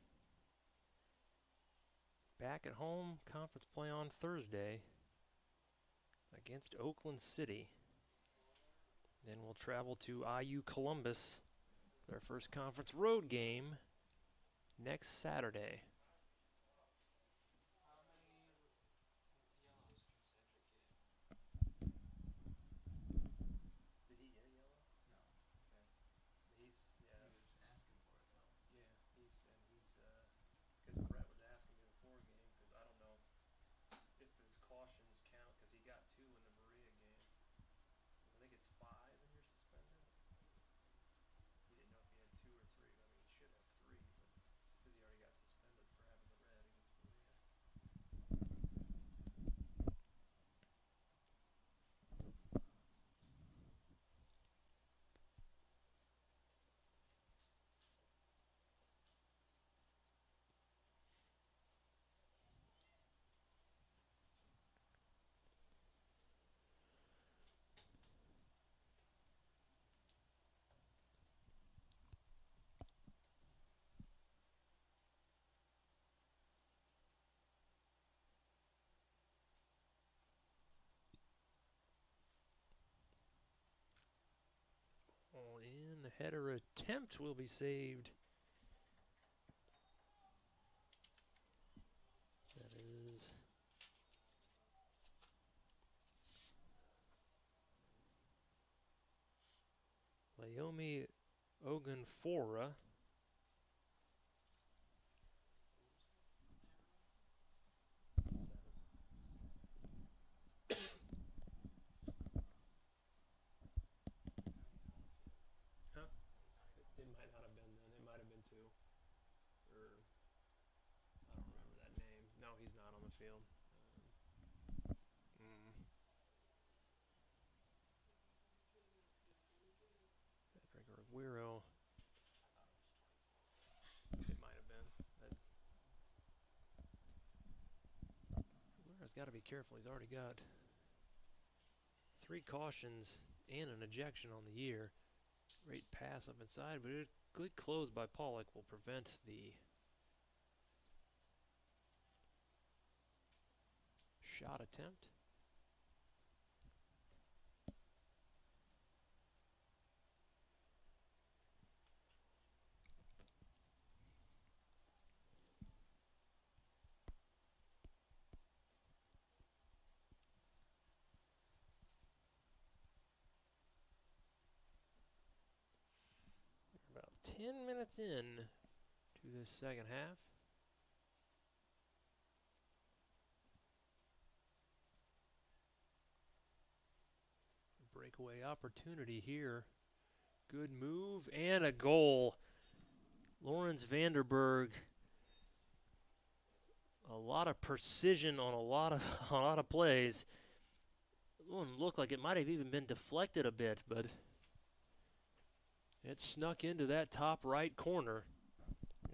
Back at home, conference play on Thursday against Oakland City. Then we'll travel to IU Columbus, their first conference road game next Saturday. How many yellows can Cedric get? Did he get a yellow? The header attempt will be saved. That is Laomi Ogunfora. It might not have been then. It might have been 2. Or I don't remember that name. No, he's not on the field. Patrick Aguero. It might have been. Aguero's got to be careful. He's already got 3 cautions and an ejection on the year. Great pass up inside, but a good close by Pollock will prevent the shot attempt. About 10 minutes in to this second half. Breakaway opportunity here. Good move and a goal. Lawrence Vanderberg. A lot of precision on a lot of plays. It wouldn't look like it might have even been deflected a bit, but it snuck into that top right corner.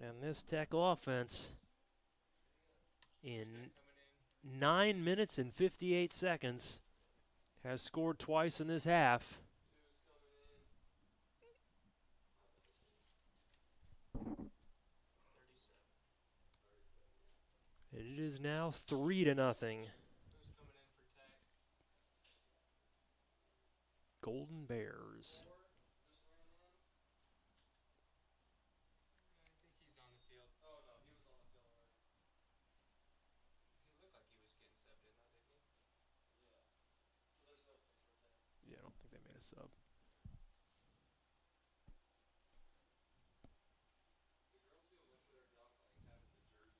And this Tech offense in 9 minutes and 58 seconds has scored twice in this half. And it is now 3-0. Who's coming in for Tech? Golden Bears. I think he's on the field. Oh no, he was on the field already. He looked like he was getting subbed in though, didn't he? Yeah. So there's no sub for Tech. Yeah, I don't think they made a sub. The girls do a much better job like having the jersey.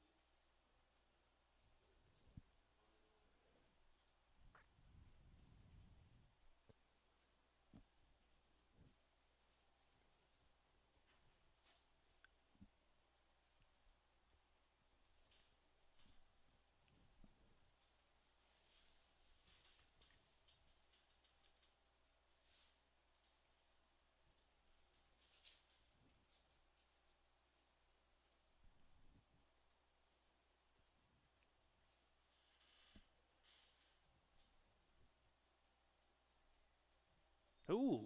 Ooh.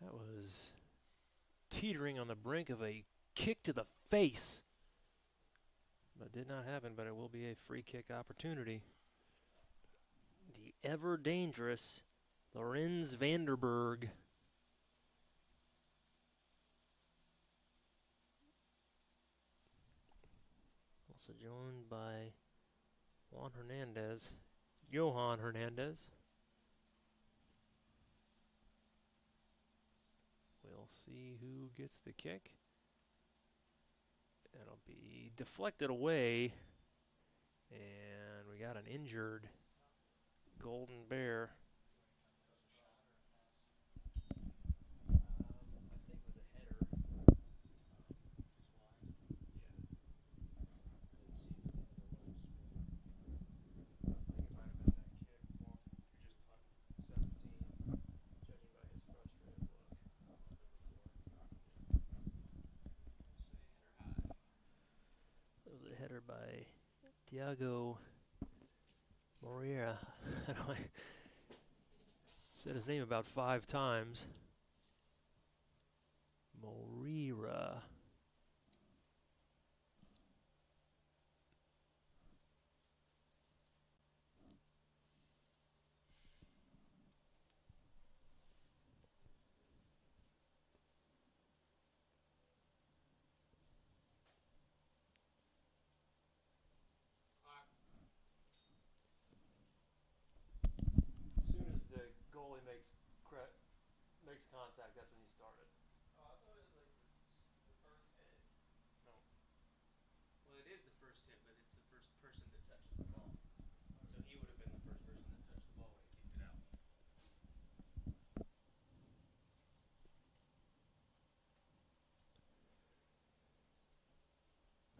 That was teetering on the brink of a kick to the face. That did not happen, but it will be a free kick opportunity. The ever dangerous Lorenz Vanderberg. Also joined by Johan Hernandez. We'll see who gets the kick. It'll be deflected away. And we got an injured Golden Bear. I think it was a header. Header by Thiago Moreira. I said his name about 5 times. Moreira. makes contact, that's when you start it. Oh, I thought it was like the first hit. Well, it is the first hit, but it's the first person that touches the ball. So he would have been the first person that touched the ball when he kicked it out.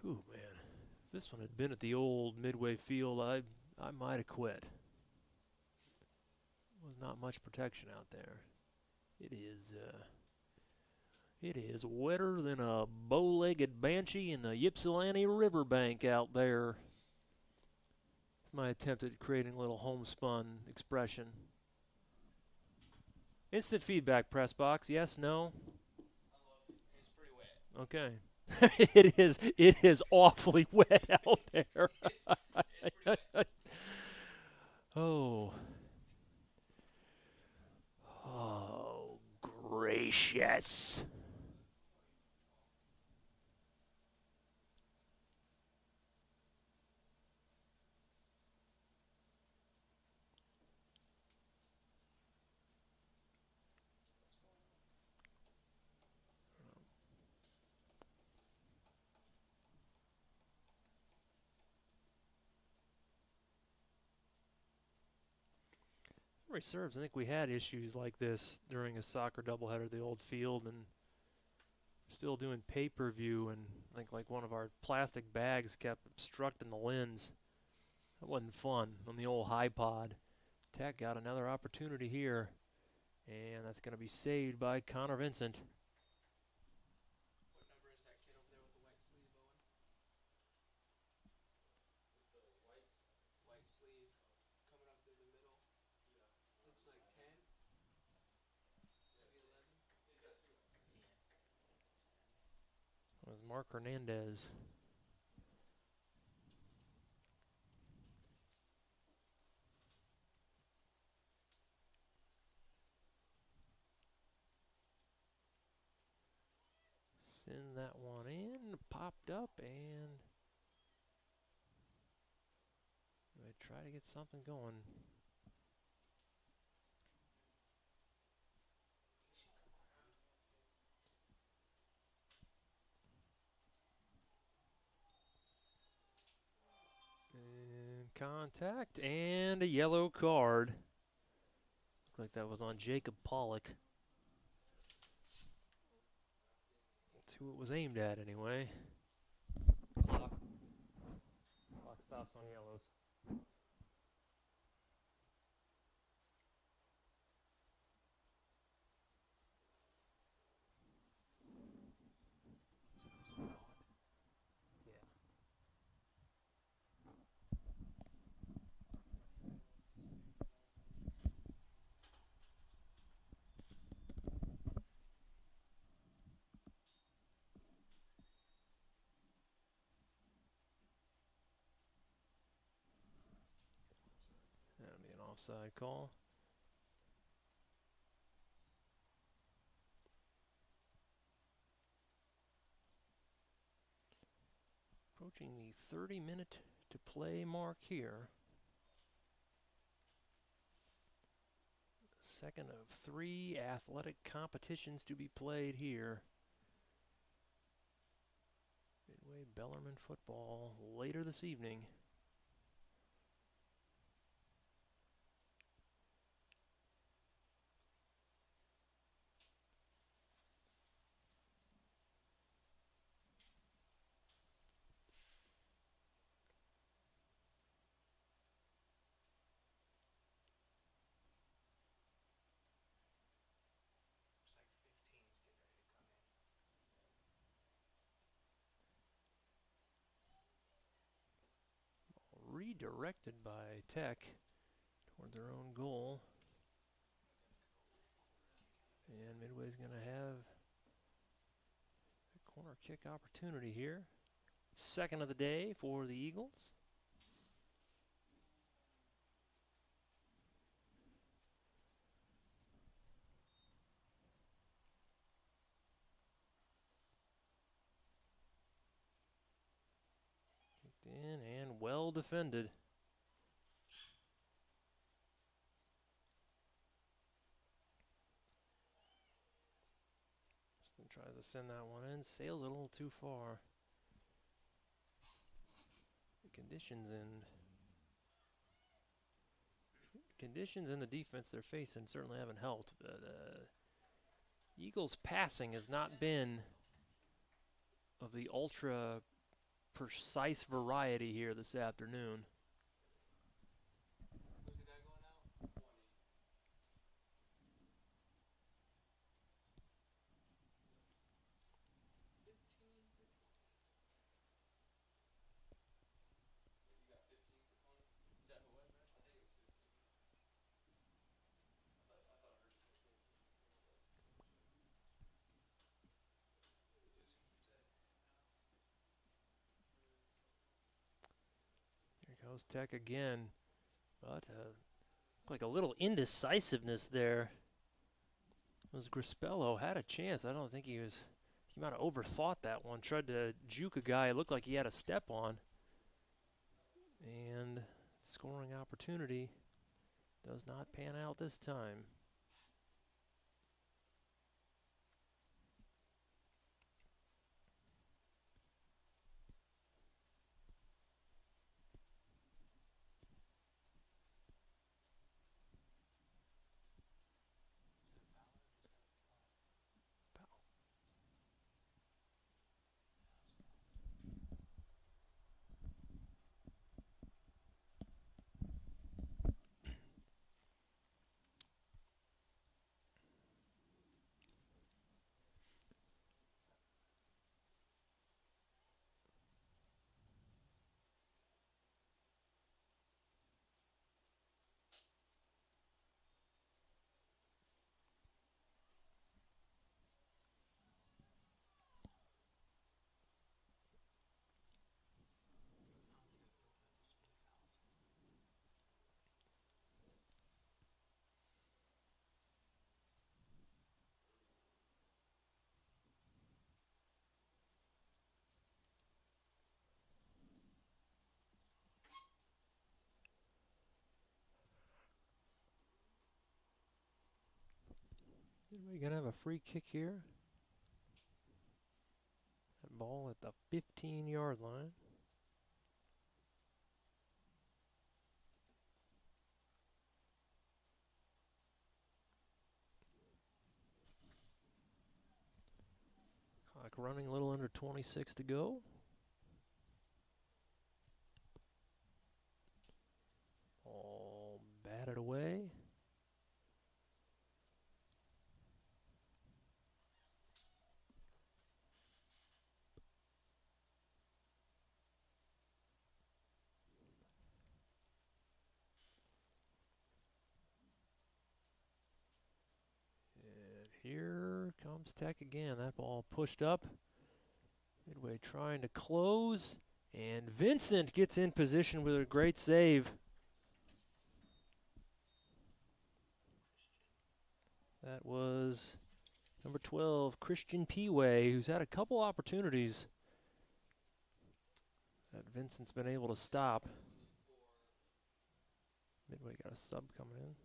Ooh, man. If this one had been at the old Midway field, I might have quit. Was not much protection out there. It is wetter than a bow-legged banshee in the Ypsilanti riverbank out there. It's my attempt at creating a little homespun expression. Instant feedback, press box. Yes, no? It's pretty wet. Okay. It is awfully wet out there. It's pretty wet. Oh. Oh, gracious. Memory serves, I think we had issues like this during a soccer doubleheader at the old field, and still doing pay-per-view, and I think like one of our plastic bags kept obstructing the lens. That wasn't fun on the old high pod. Tech got another opportunity here, and that's going to be saved by Connor Vincent. What number is that kid over there with the white sleeve, Owen? With the white. White sleeve coming up through the middle. Yeah. Looks like 10. Maybe 11. He's got 2 X's. 10. That was Mark Hernandez. Send that one in, popped up, and I try to get something going. And contact and a yellow card. Looked like that was on Jacob Pollock. That's who it was aimed at anyway. Clock. Clock stops on yellows. Yeah. That'll be an offside call. Approaching the 30-minute to play mark here. Second of 3 athletic competitions to be played here. Midway Bellarmine football later this evening. Looks like 15's getting ready to come in. Redirected by Tech toward their own goal. And Midway's going to have a corner kick opportunity here. Second of the day for the Eagles. Kicked in and well defended. to send that one in. Sails it a little too far. The conditions and the defense they're facing certainly haven't helped. But Eagles' passing has not been of the ultra precise variety here this afternoon. Who's the guy going out? 20. 15 for 20. So you got 15 for 20? Is that who was that? I think it's 15. I thought I heard you say 15. Losing keeps it. Here goes Tech again. But like a little indecisiveness there. Was Grispello had a chance. I don't think he might have overthought that one. Tried to juke a guy. It looked like he had a step on. And scoring opportunity does not pan out this time. We're going to have a free kick here. That ball at the 15-yard line. Clock running, a little under 26 to go. Ball batted away. Here comes Tech again. That ball pushed up. Midway trying to close. And Vincent gets in position with a great save. That was number 12, Christian Peeway, who's had a couple opportunities that Vincent's been able to stop. Midway got a sub coming in.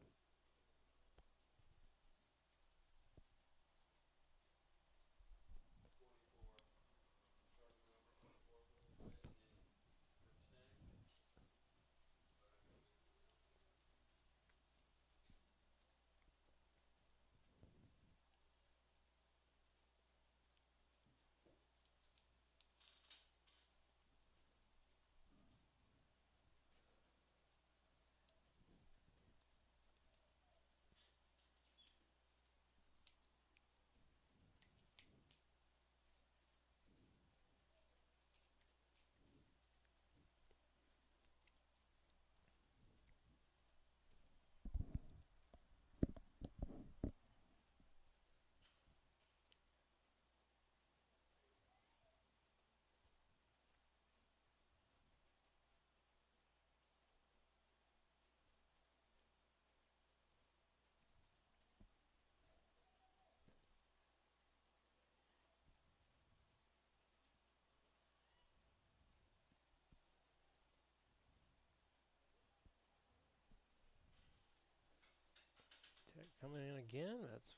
Tech coming in again. That's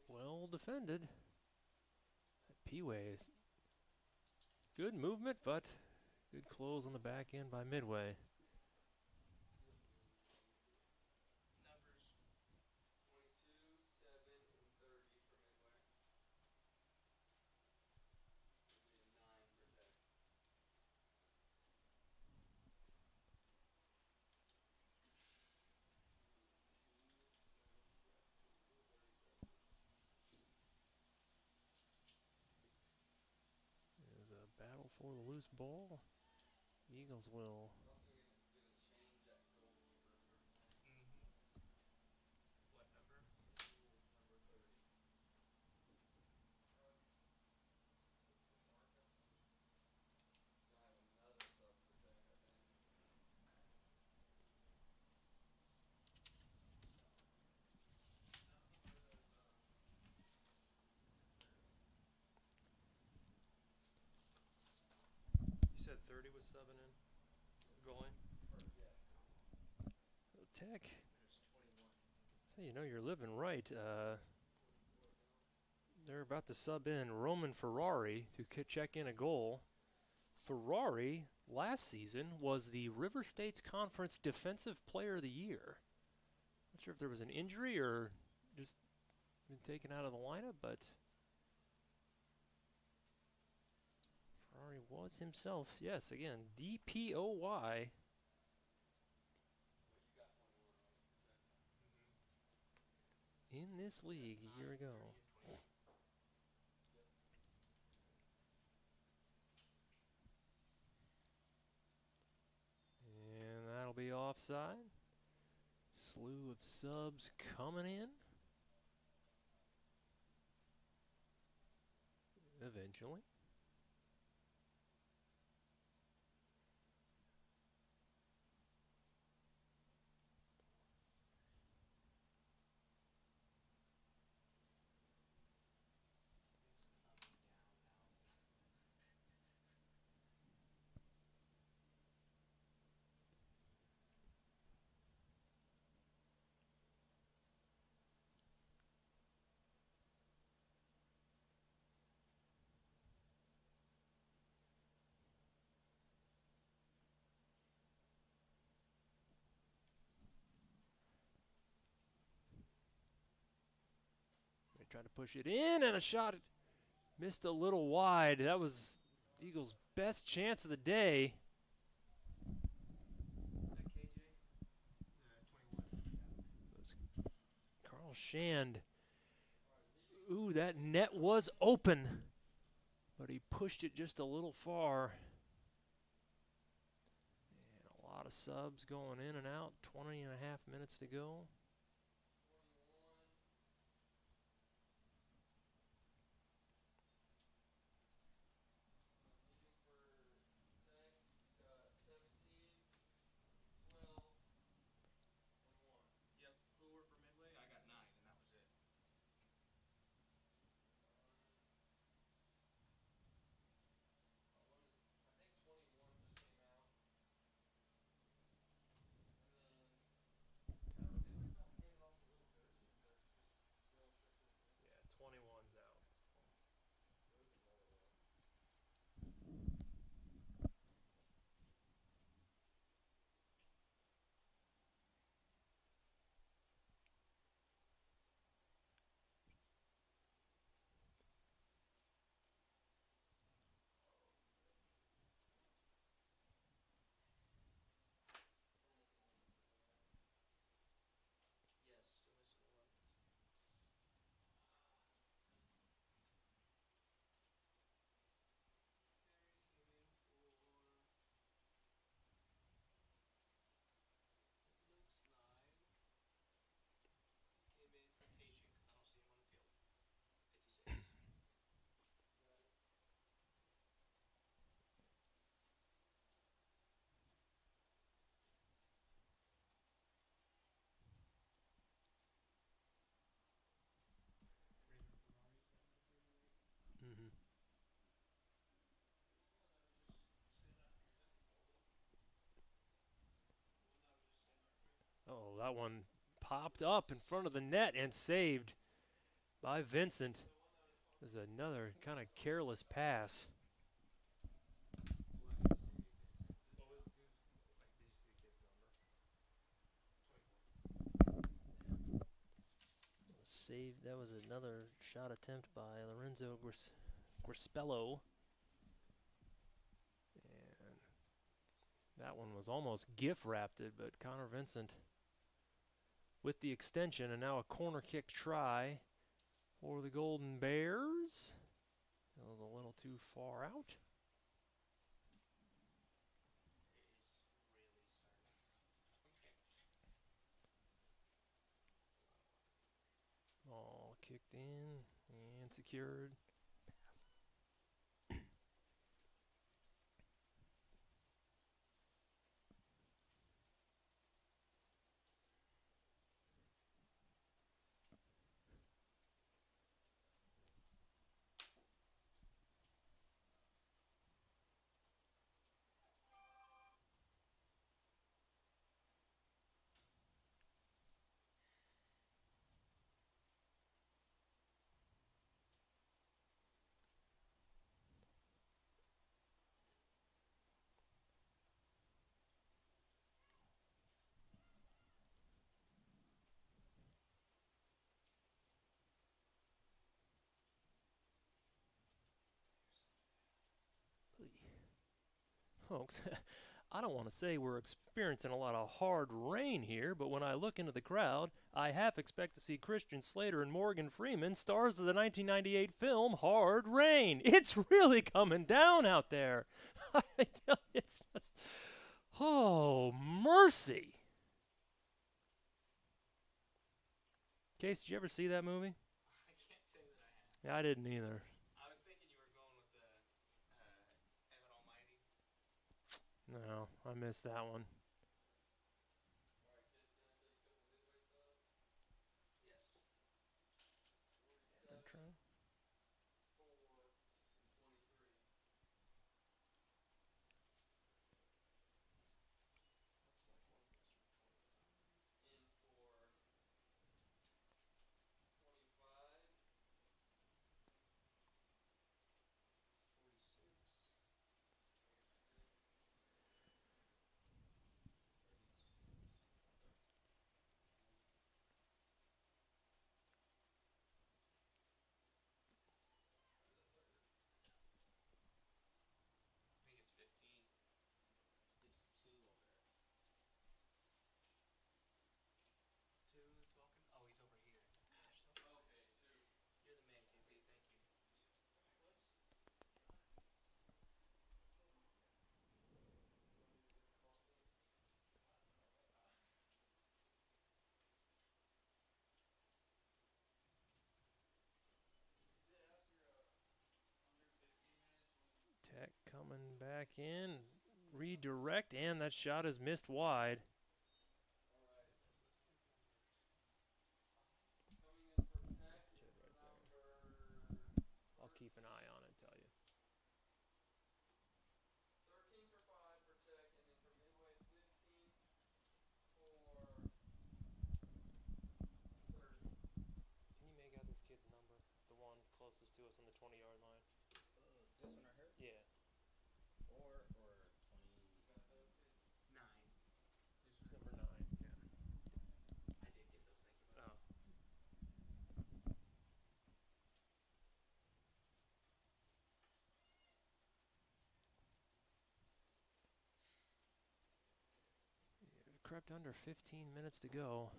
well defended. P-Way is good movement, but good close on the back end by Midway. Numbers. 22, 7, and 30 for Midway. Gives me a 9 for Tech. There's a battle for the loose ball. Eagles will. We're also gonna change that goalkeeper we were playing. What number? He is number 30. Some markups on it. Gonna have another sub for Tech, I think. No, it says different. You said 30 was subbing in? Going? Or, yeah. Tech. Minus 21. So you know you're living right. 24 now. They're about to sub in Roman Ferrari to check in a goal. Ferrari last season was the River States Conference Defensive Player of the Year. Not sure if there was an injury or just been taken out of the lineup, but Ferrari was himself. Yes, again, DPOY. But you got 21, right? For Tech. In this league a year ago. And that'll be offside. Slew of subs coming in. Eventually. It's coming down now. They tried to push it in, and a shot missed a little wide. That was Eagles' best chance of the day. Is that KJ? 21. Was Carl Shand. Ooh, that net was open, but he pushed it just a little far. And a lot of subs going in and out. 20 and a half minutes to go. 21. Leaving for Tech, got 17, 12, and 1. Yep. Who were for Midway? I got 9, and that was it. I think 21 just came out. And then, did we stop handing off the little jerseys? Or just real strictly? Yeah, 21's out. There's another one. Yes, still missing one. Perry came in for. It looks like. He came in for patient because I don't see him on the field. 56. Got it. Raymond Ferrari's got number 38. Mm-hmm. Oh, that one popped up in front of the net and saved by Vincent. This is another kind of careless pass. Save. That was another shot attempt by Lorenzo Grispello. And that one was almost gift wrapped it, but Connor Vincent with the extension, and now a corner kick try for the Golden Bears. That was a little too far out. Ball kicked in and secured. Folks, I don't want to say we're experiencing a lot of hard rain here, but when I look into the crowd, I half expect to see Christian Slater and Morgan Freeman, stars of the 1998 film Hard Rain. It's really coming down out there. I tell you, it's just, oh, mercy. Case, did you ever see that movie? I can't say that I have. Yeah, I didn't either. I was thinking you were going with the Evan Almighty. No, I missed that one. Alright, Jason, I tell you a couple Midway subs. Yes. 47, 4, and 23. In for 25. 46. 36. I think it's 15. It's 2 over there. 2 is walking. Oh, he's over here. Gosh, so close. Okay, 2. You're the man, KP. Thank you. Is it after under 15 minutes when Tech coming back in. Redirect, and that shot is missed wide. Alright. Coming in for Tech is number I'll keep an eye on it, tell you. 13 for 5 for Tech, and then for Midway 15 for 30. Can you make out this kid's number? The one closest to us on the 20-yard line? This one right here? Yeah. 4 or 20? You got those, Casey? 9. It's number 9. Yeah. I did get those. Thank you, buddy. Oh. It crept under 15 minutes to go.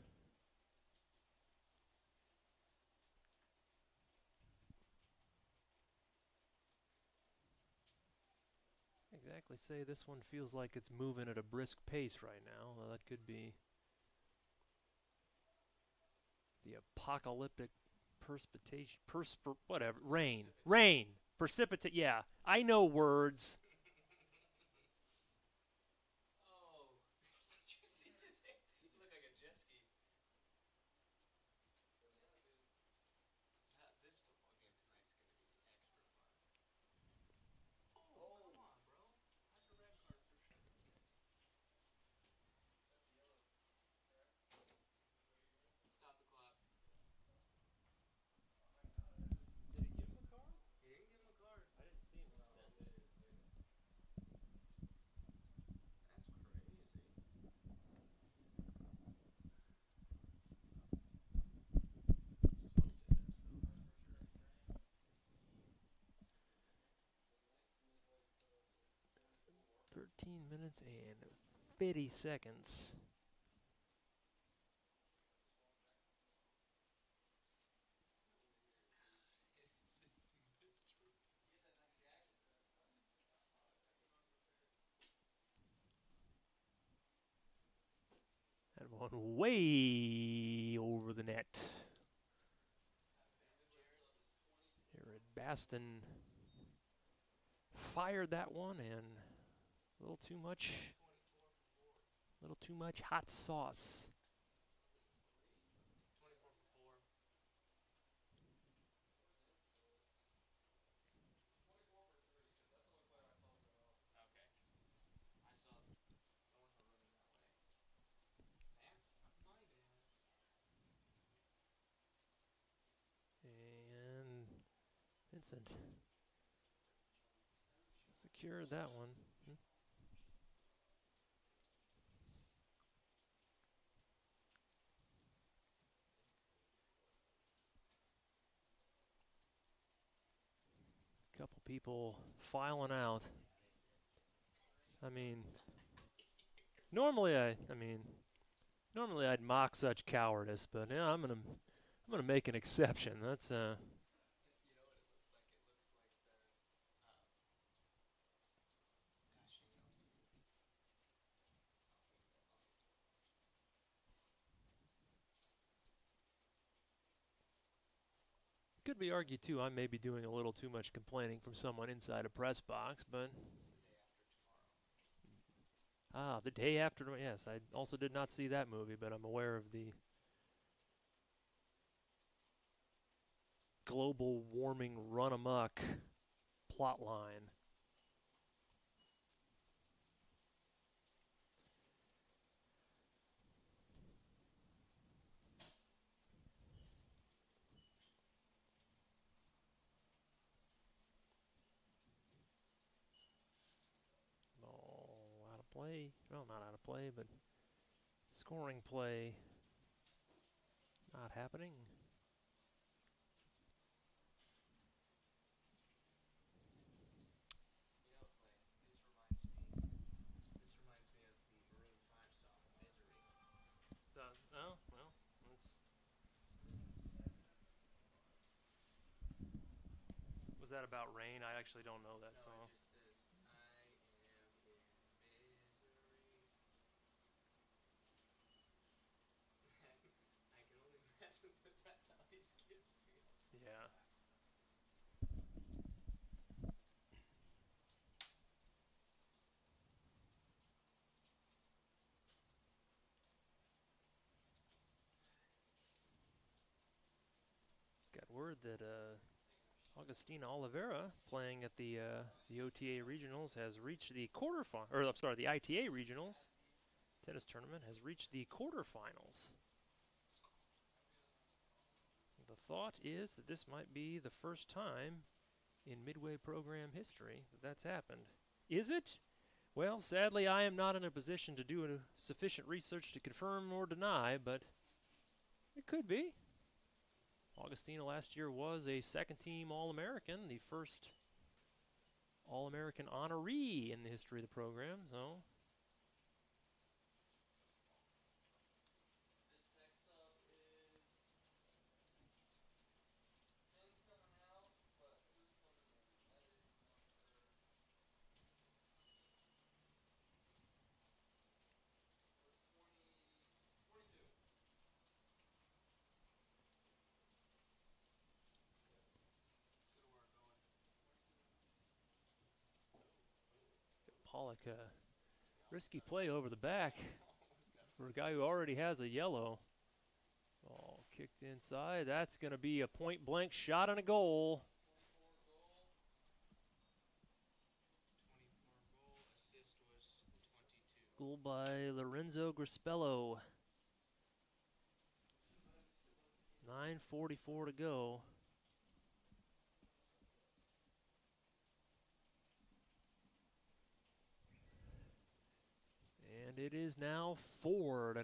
Exactly say this one feels like it's moving at a brisk pace right now. Well, that could be the apocalyptic precipitate. Yeah, I know words. Oh, did you see his hand? He looked like a jet ski. Banana dude. This football game tonight's going to be extra fun. Oh, come on, bro. That's a red card for sure. That's yellow. Correct? Stop the clock. Oh my god, that is. Did he give him a card? 13 minutes and 50 seconds. That one way over the net. Jared Baston fired that one, and a little too much hot sauce. 24 for 4. 24 for 3, because that's the only player I saw go up. Okay. I saw Owen running that way. That's my bad. And Vincent secured that one. Couple people filing out. I mean, normally I'd mock such cowardice, but yeah, I'm gonna make an exception. That's You know what it looks like? It looks like the, gosh, dang it, could be argued too. I may be doing a little too much complaining from someone inside a press box, but it's the day after tomorrow. the day after. Yes, I also did not see that movie, but I'm aware of the global warming run amok plot line. Ball out of play. Well, not out of play, but scoring play not happening. You know, Clay, this reminds me of the Maroon 5 song, Misery. Oh, well, that's... Was that about rain? I actually don't know that No, song. it just says, I am in misery. I can only imagine that that's how these kids feel. Yeah. Just got word that Augustina Oliveira, playing at the OTA regionals, has reached the quarterfinal. Or I'm sorry, the ITA regionals tennis tournament has reached the quarterfinals. The thought is that this might be the first time in Midway program history that that's happened. Is it? Well, sadly, I am not in a position to do sufficient research to confirm or deny, but it could be. Augustina last year was a second-team All-American, the first All-American honoree in the history of the program, so... This next sub is... Finn's coming out, but who's coming in? That is number... What's 42. Good work, Owen. 42. Pollock, risky play over the back for a guy who already has a yellow. Ball kicked inside. That's going to be a point-blank shot and a goal. 24 goal. 24 goal, assist was 22. Goal by Lorenzo Grispello. 9:44 to go. And it is now 4-0.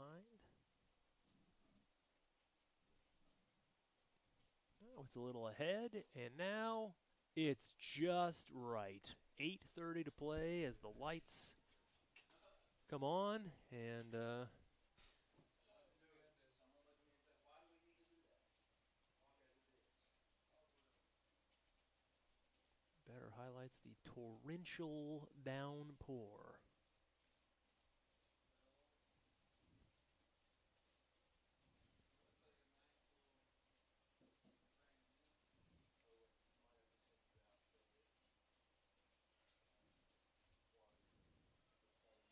behind. Now it's a little ahead, and now it's just right. 8:30 to play as the lights come on, and better highlights the torrential downpour.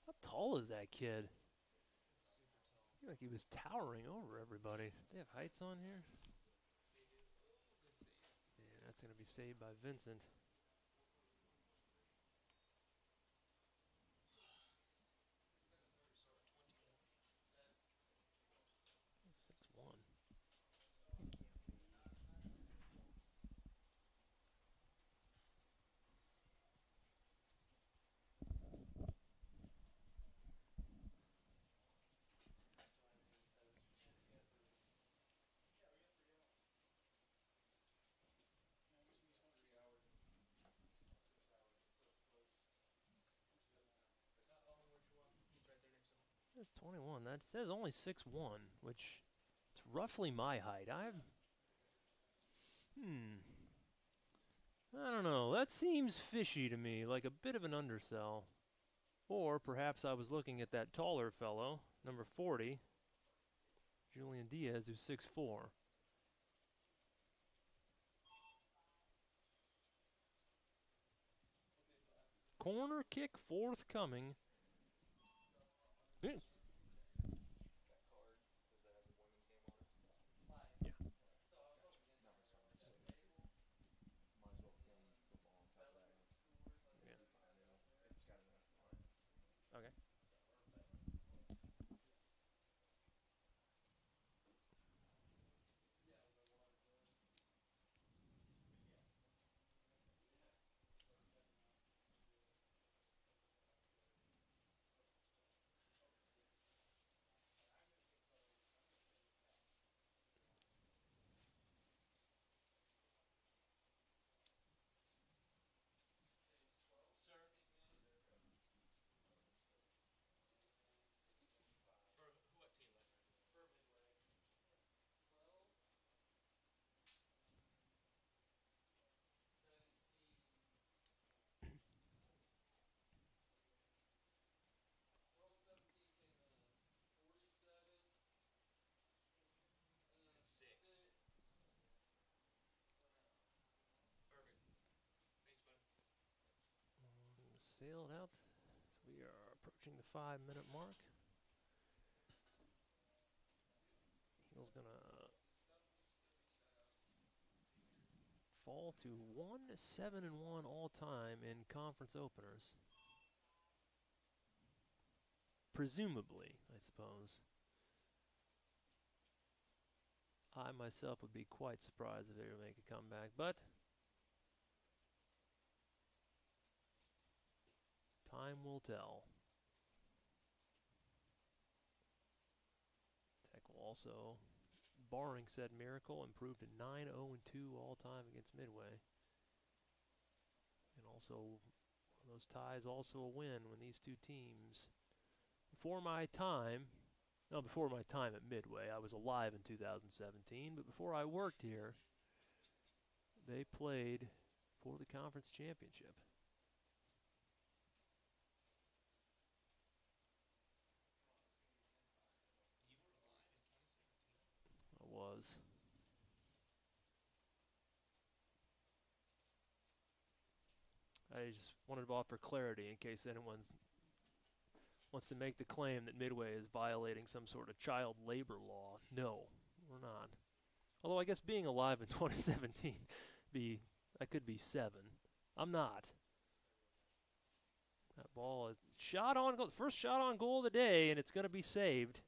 How tall is that kid? Super tall. I feel like he was towering over everybody. Do they have heights on here? They do. Oh, good save. Yeah, that's going to be saved by Vincent. 6'1". He's right there next to him. That's 21. That says only 6'1", which it's roughly my height. I don't know. That seems fishy to me, like a bit of an undersell. Or perhaps I was looking at that taller fellow, number 40, Julian Diaz, who's 6'4". Corner kick forthcoming. Yeah. Okay. Sir? For what team? For Midway. 12. 17. 12 and 17 came in. 47. And 6. Perfect. Thanks, bud. Sailed out. So we are approaching the 5-minute mark. Eagles gonna fall to 1-7-1 all time in conference openers. Presumably, I suppose. I myself would be quite surprised if they were to make a comeback, but time will tell. Tech will also, barring said miracle, improve to 9-0-2 all time against Midway. And also, those ties also a win when these two teams, before my time at Midway, I was alive in 2017, but before I worked here, they played for the conference championship. You were alive in 2017? I was. I just wanted to offer clarity in case anyone wants to make the claim that Midway is violating some sort of child labor law. No, we're not. Although I guess being alive in 2017, I could be 7. I'm not. That ball is shot on goal. First shot on goal of the day, and it's going to be saved.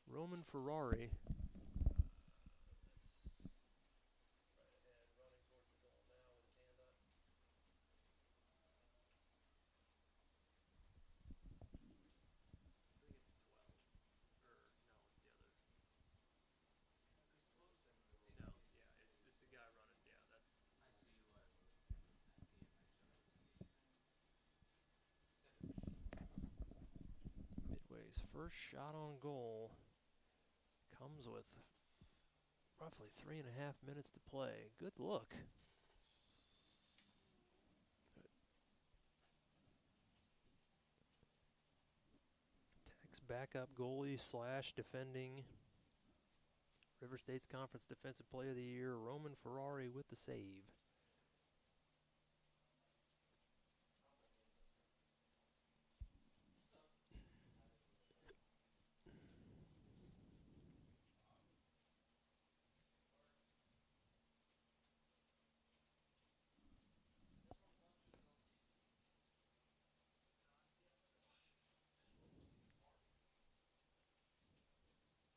Roman Ferrari. Midway's first shot on goal comes with roughly 3.5 minutes to play. Good look. Tech's backup goalie slash defending River State's Conference Defensive Player of the Year, Roman Ferrari, with the save.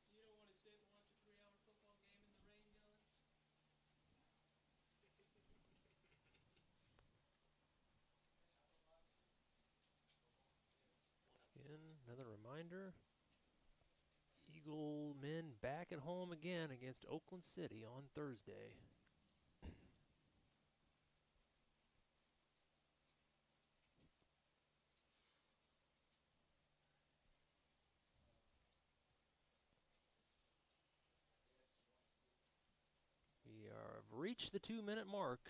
You don't want to sit and watch a 3-hour football game in the rain, Dylan? Again, another reminder. Eagle men back at home again against Oakland City on Thursday. We have reached the 2-minute mark.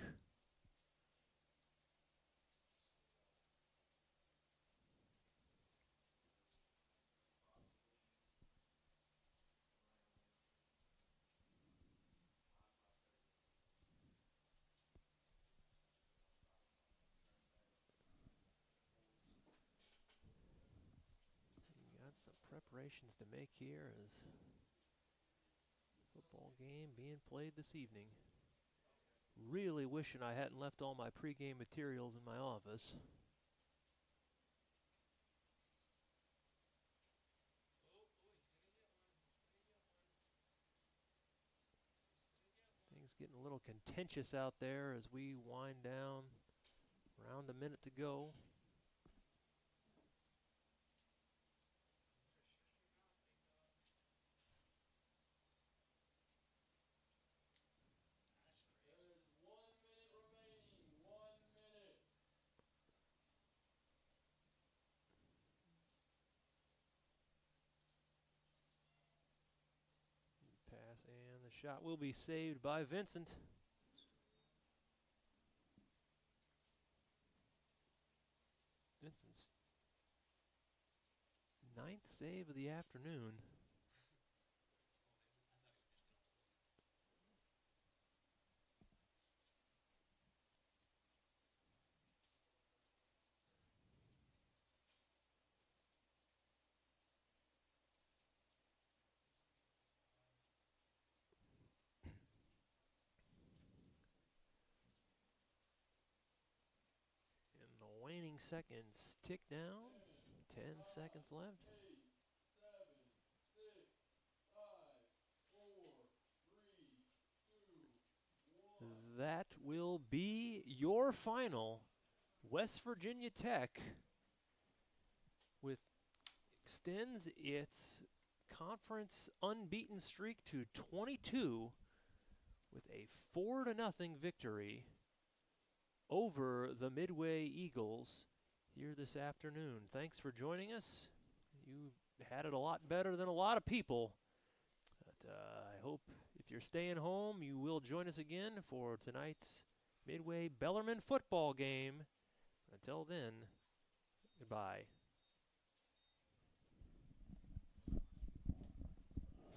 Got some preparations to make here as football game being played this evening. Really wishing I hadn't left all my pregame materials in my office. Things getting a little contentious out there as we wind down. Around a minute to go. There is 1 minute remaining. 1 minute. Pass, and the shot will be saved by Vincent. Vincent's 9th save of the afternoon. And the waning seconds tick down. 10 seconds left. 8, 7, 6, 5, 4, 3, 2, 1. That will be your final. West Virginia Tech extends its conference unbeaten streak to 22 with a 4-0 victory over the Midway Eagles here this afternoon. Thanks for joining us. You had it a lot better than a lot of people. But I hope if you're staying home, you will join us again for tonight's Midway Bellarmine football game. Until then, goodbye.